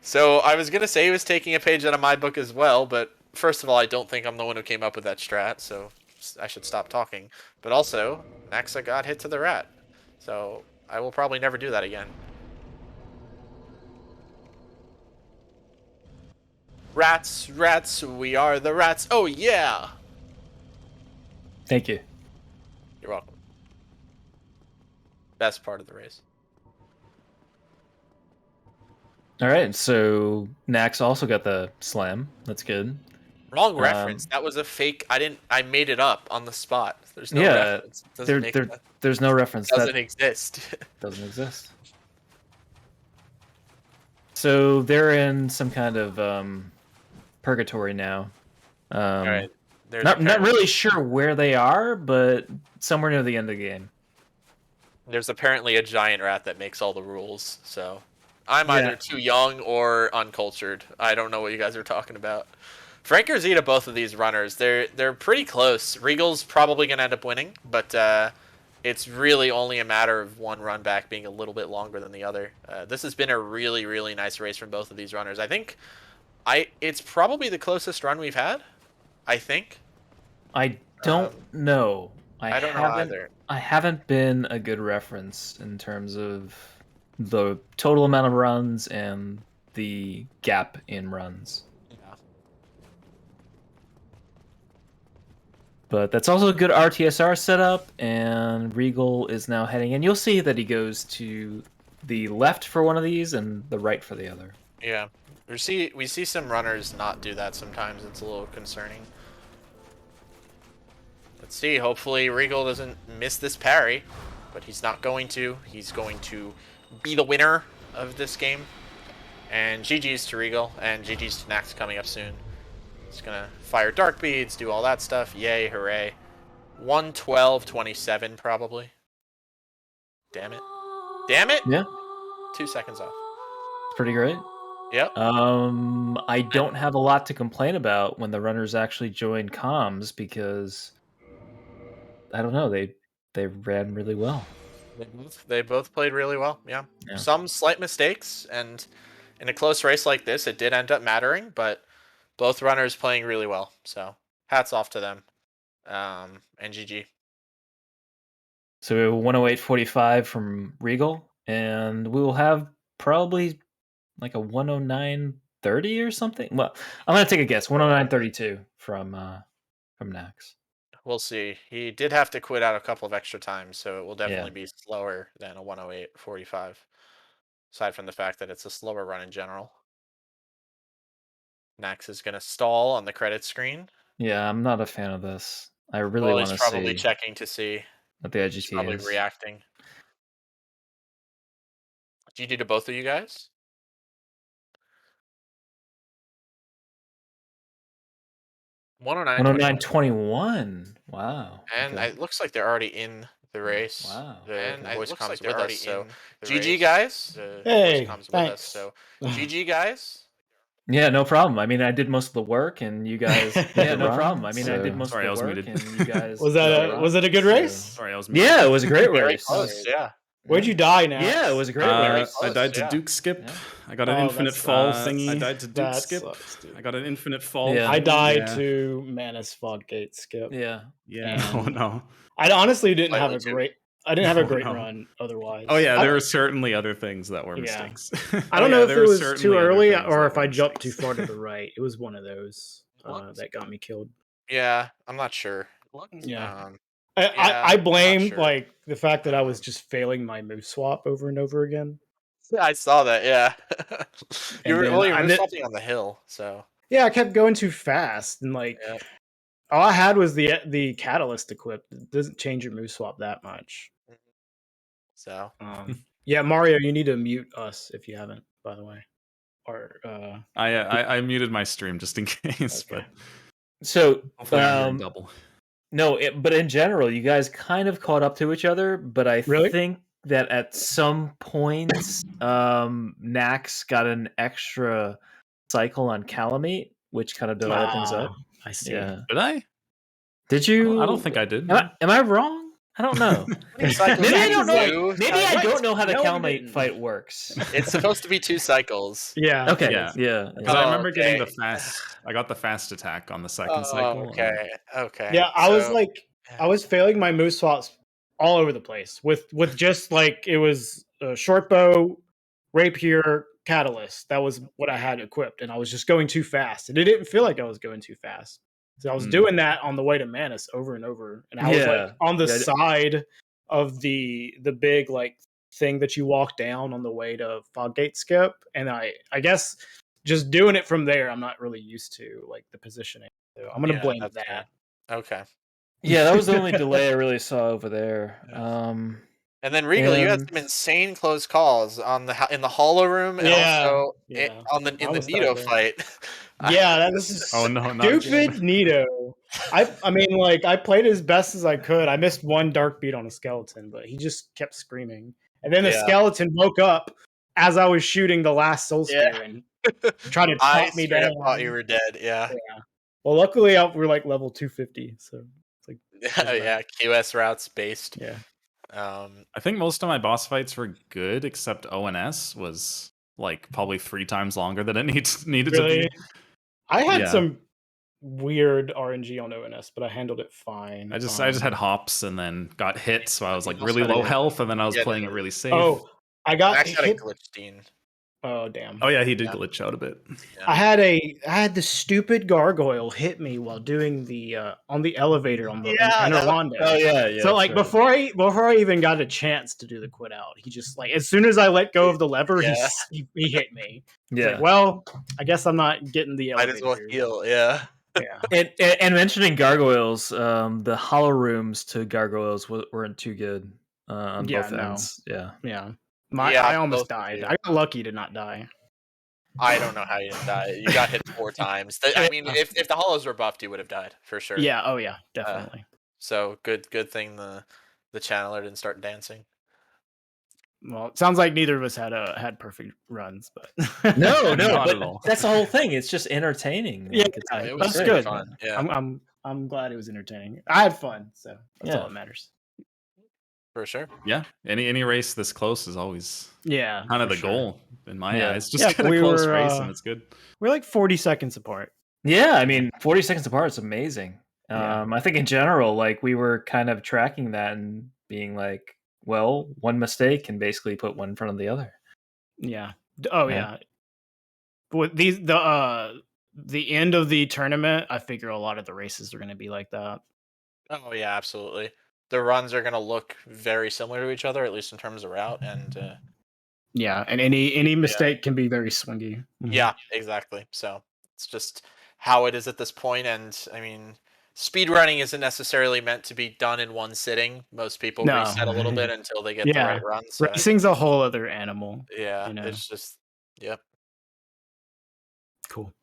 So I was going to say he was taking a page out of my book as well, but first of all, I don't think I'm the one who came up with that strat, so I should stop talking. But also, Naxa got hit to the rat. So I will probably never do that again. Rats, rats, we are the rats. Oh, yeah! Thank you. You're welcome. Best part of the race. All right, so Nax also got the slam. That's good. Wrong reference. That was a fake. I made it up on the spot. There's no reference. There's no reference. Doesn't exist. Doesn't exist. So they're in some kind of purgatory now. All right. Not really sure where they are, but somewhere near the end of the game. There's apparently a giant rat that makes all the rules, so I'm either too young or uncultured. I don't know what you guys are talking about. Frank or Zeta, both of these runners, they're pretty close. Regal's probably going to end up winning, but it's really only a matter of one run back being a little bit longer than the other. This has been a really, really nice race from both of these runners. I think it's probably the closest run we've had, I think. I don't know. I don't know either. I haven't been a good reference in terms of the total amount of runs and the gap in runs. But that's also a good RTSR setup, and Regal is now heading in. You'll see that he goes to the left for one of these and the right for the other. Yeah, we see some runners not do that sometimes. It's a little concerning. Let's see. Hopefully Regal doesn't miss this parry, but he's not going to. He's going to be the winner of this game. And GG's to Regal, and GG's to Nax coming up soon. He's gonna fire dark beads, do all that stuff. Yay, hooray. 112.27 probably. Damn it. Damn it! Yeah. 2 seconds off. It's pretty great. Yep. I don't have a lot to complain about when the runners actually joined comms because I don't know, they ran really well. They both played really well, yeah. Yeah. Some slight mistakes, and in a close race like this, it did end up mattering, but both runners playing really well. So hats off to them. And GG. So we have 108.45 from Regal, and we will have probably like a 109.30 or something. Well, I'm gonna take a guess. 109.32 from Nax. We'll see. He did have to quit out a couple of extra times, so it will definitely be slower than a 108.45. Aside from the fact that it's a slower run in general. Nax is going to stall on the credit screen. Yeah, I'm not a fan of this. I really want to see. He's probably checking to see. What the IGT He's probably is. reacting. GG to both of you guys. 109.21. Wow. And Okay. it looks like they're already in the race. Wow. And Okay. it looks like they're already already in the GG race. Guys. Hey, Comes with thanks. us, so GG guys. Yeah, no problem. I mean, I did most of the work, and you guys. Yeah, no run, problem. I mean, I did most Sorry, I of was the work, muted. and you guys. was it a good race? Sorry, I was muted. Yeah, it was a great Very race. close, yeah. Where'd you die now? Yeah, it was a great race. I died to yeah. Duke Skip. Yeah. I got an Oh, infinite that's- fall thingy. I died to Duke That Skip. sucks, dude. I got an infinite fall. Yeah. I died Yeah. to Manus Foggate skip. Yeah. Yeah. And- Oh no. I honestly didn't have Slightly a too. great. I didn't have a Oh, great no. run otherwise. Oh yeah, I- there were certainly other things that were Yeah. mistakes. I don't Oh, know yeah, if there it were was certainly too other early things or that if I were jumped too mistakes. far to the right. It was one of those that got me killed. Yeah, I'm not sure. Yeah. Yeah, I I'm not blame sure. like the fact that I was just failing my move swap over and over again. I saw that, yeah. you were then well, you I were did- something on the hill, so Yeah, I kept going too fast and like yeah. all I had was the catalyst equipped. It doesn't change your move swap that much. So Yeah, Mario, you need to mute us if you haven't, by the way. Or I muted my stream just in case, Okay. So, hopefully I'm hearing double. no, but in general, you guys kind of caught up to each other. But I Really? think that at some points, Nax got an extra cycle on Calamite, which kind of divided things up. I see. Yeah. Did I? Did you? I don't think I did. Am I wrong? I don't know. Maybe I don't know. Maybe I don't know how the No, you Calamite didn't. fight works. it's supposed to be 2 cycles. Yeah. Okay. Yeah. Yeah. Because I remember getting okay. the fast. I got the fast attack on the second cycle. Okay. Okay. Yeah, I was so- like I was failing my move swaps all over the place with just like it was a short bow, rapier, catalyst. That was what I had equipped, and I was just going too fast, and it didn't feel like I was going too fast. So I was doing that on the way to Manus over and over, and I was like on the side of the big like thing that you walk down on the way to Foggate Skip, and I guess just doing it from there, I'm not really used to like the positioning. So I'm gonna blame that's that. fair. Okay. Yeah, that was the only delay I really saw over there. And then Regal, you had some insane close calls on in the Hollow Room, and also in the Nito fight. Yeah, this is stupid Nito. I mean, like I played as best as I could. I missed one dark beat on a skeleton, but he just kept screaming. And then the skeleton woke up as I was shooting the last soul spear and tried to top me down. I thought you were dead. Yeah. Well, luckily we're like level 250, so it's like yeah, QS routes based. Yeah. I think most of my boss fights were good, except ONS was like probably 3 times longer than it needed to be. I had some weird RNG on ONS, but I handled it fine. I just had hops and then got hit, so I was like really low health, and then I was playing it really safe. Oh, I got Max had a hit. glitch Dean. Oh damn. Oh yeah, he did Yeah. glitch out a bit. I had the stupid gargoyle hit me while doing the on the elevator on the Yeah, in that was- Orlando. Oh yeah. So like that's right. before I even got a chance to do the quit out, he just like as soon as I let go of the lever, Yeah. he hit me. It's Yeah. like, well, I guess I'm not getting the Might elevator. as well heal. Yeah. Yeah. And mentioning gargoyles, the hollow rooms to gargoyles weren't too good on Yeah, both no. ends. Yeah. Yeah. Yeah, I almost both of died. you. I got lucky to not die. I don't know how you didn't die. You got hit 4 times. I mean, Yeah. if the hollows were buffed, you would have died for sure. Yeah, oh yeah, definitely. So good thing the channeler didn't start dancing. Well, it sounds like neither of us had perfect runs, but No, Not but at all. that's the whole thing. It's just entertaining. Yeah, Like, it's, It was that's great. good. fun. Yeah, I'm glad it was entertaining. I had fun, so that's all Yeah. that matters. for sure. Yeah, any race this close is always Yeah, kind of for the sure. goal in my Yeah. eyes. Just Yeah, get a we close were, race and it's good. We're like 40 seconds apart. Yeah, I mean, 40 seconds apart is amazing. Yeah. I think in general, like we were kind of tracking that and being like, well, one mistake can basically put one in front of the other. Yeah. Oh Yeah. yeah. But with the end of the tournament, I figure a lot of the races are going to be like that. Oh yeah, absolutely. The runs are gonna look very similar to each other, at least in terms of route. And Yeah, and any mistake can be very swingy. Mhm. yeah, exactly. So it's just how it is at this point. And I mean, speed running isn't necessarily meant to be done in one sitting. Most people No. reset a little bit until they get the Yeah. right run. So Racing's a whole other animal. yeah, you know. it's just yep. Cool.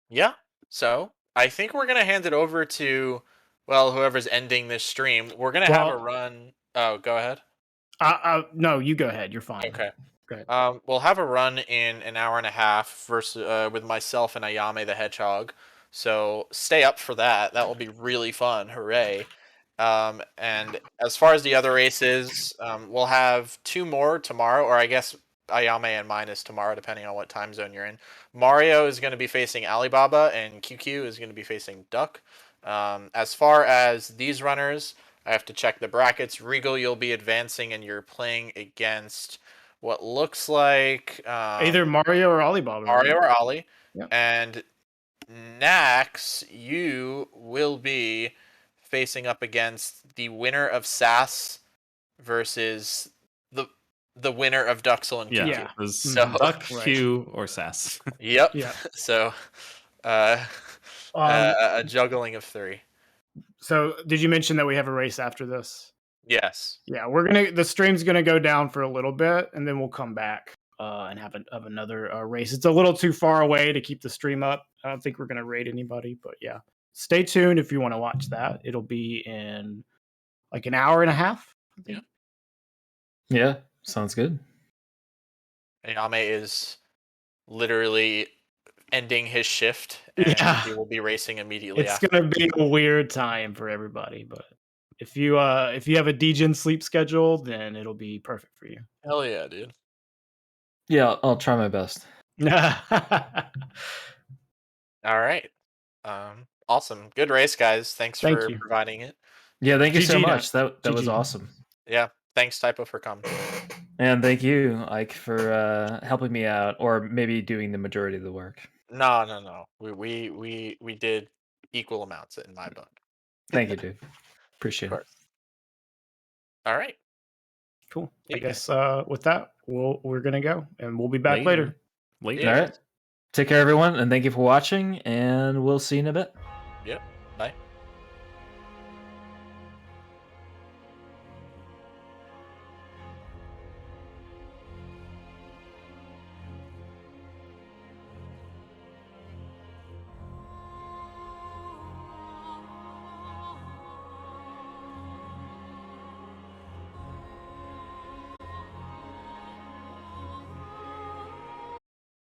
Yeah. So I think we're gonna hand it over to, well, whoever's ending this stream. We're gonna have a Well- run. Oh, go ahead. No, you go ahead. You're fine. Okay. Go ahead. We'll have a run in an hour and a half versus with myself and Ayame the Hedgehog. So stay up for that. That will be really fun. Hooray! And as far as the other races, we'll have 2 more tomorrow, or I guess Ayame and mine is tomorrow, depending on what time zone you're in. Mario is going to be facing Alibaba, and QQ is going to be facing Duck. As far as these runners, I have to check the brackets. Regal, you'll be advancing, and you're playing against what looks like Either Mario or Alibaba. Mario right? or Ollie. Yep. And Nax, you will be facing up against the winner of SAS versus the winner of Duxel and Yeah, QQ. Yeah. it was So- Duck, Right. Q, or Sass. Yep. Yeah. So a juggling of 3. So did you mention that we have a race after this? Yes. Yeah, the stream's gonna go down for a little bit, and then we'll come back and have another race. It's a little too far away to keep the stream up. I don't think we're gonna raid anybody, but yeah, stay tuned if you want to watch that. It'll be in like an hour and a half. I think. Yeah, sounds good. Ayame is literally ending his shift, and Yeah. he will be racing immediately It's after. gonna be a weird time for everybody, but if you have a degen sleep schedule, then it'll be perfect for you. Hell yeah, dude. Yeah, I'll try my best. All right. Awesome. Good race, guys. Thanks Thank for you. providing it. Yeah, thank you so GG now. much. That was GG. awesome. Yeah. Thanks, Typo, for coming. And thank you, Ike, for helping me out, or maybe doing the majority of the work. No. We did equal amounts in my book. Thank you, dude. Appreciate Of it. course. All right. Cool. I Yeah. guess with that, we're gonna go, and we'll be back later. Later. Yeah. All right. Take care, everyone, and thank you for watching, and we'll see you in a bit. Yep.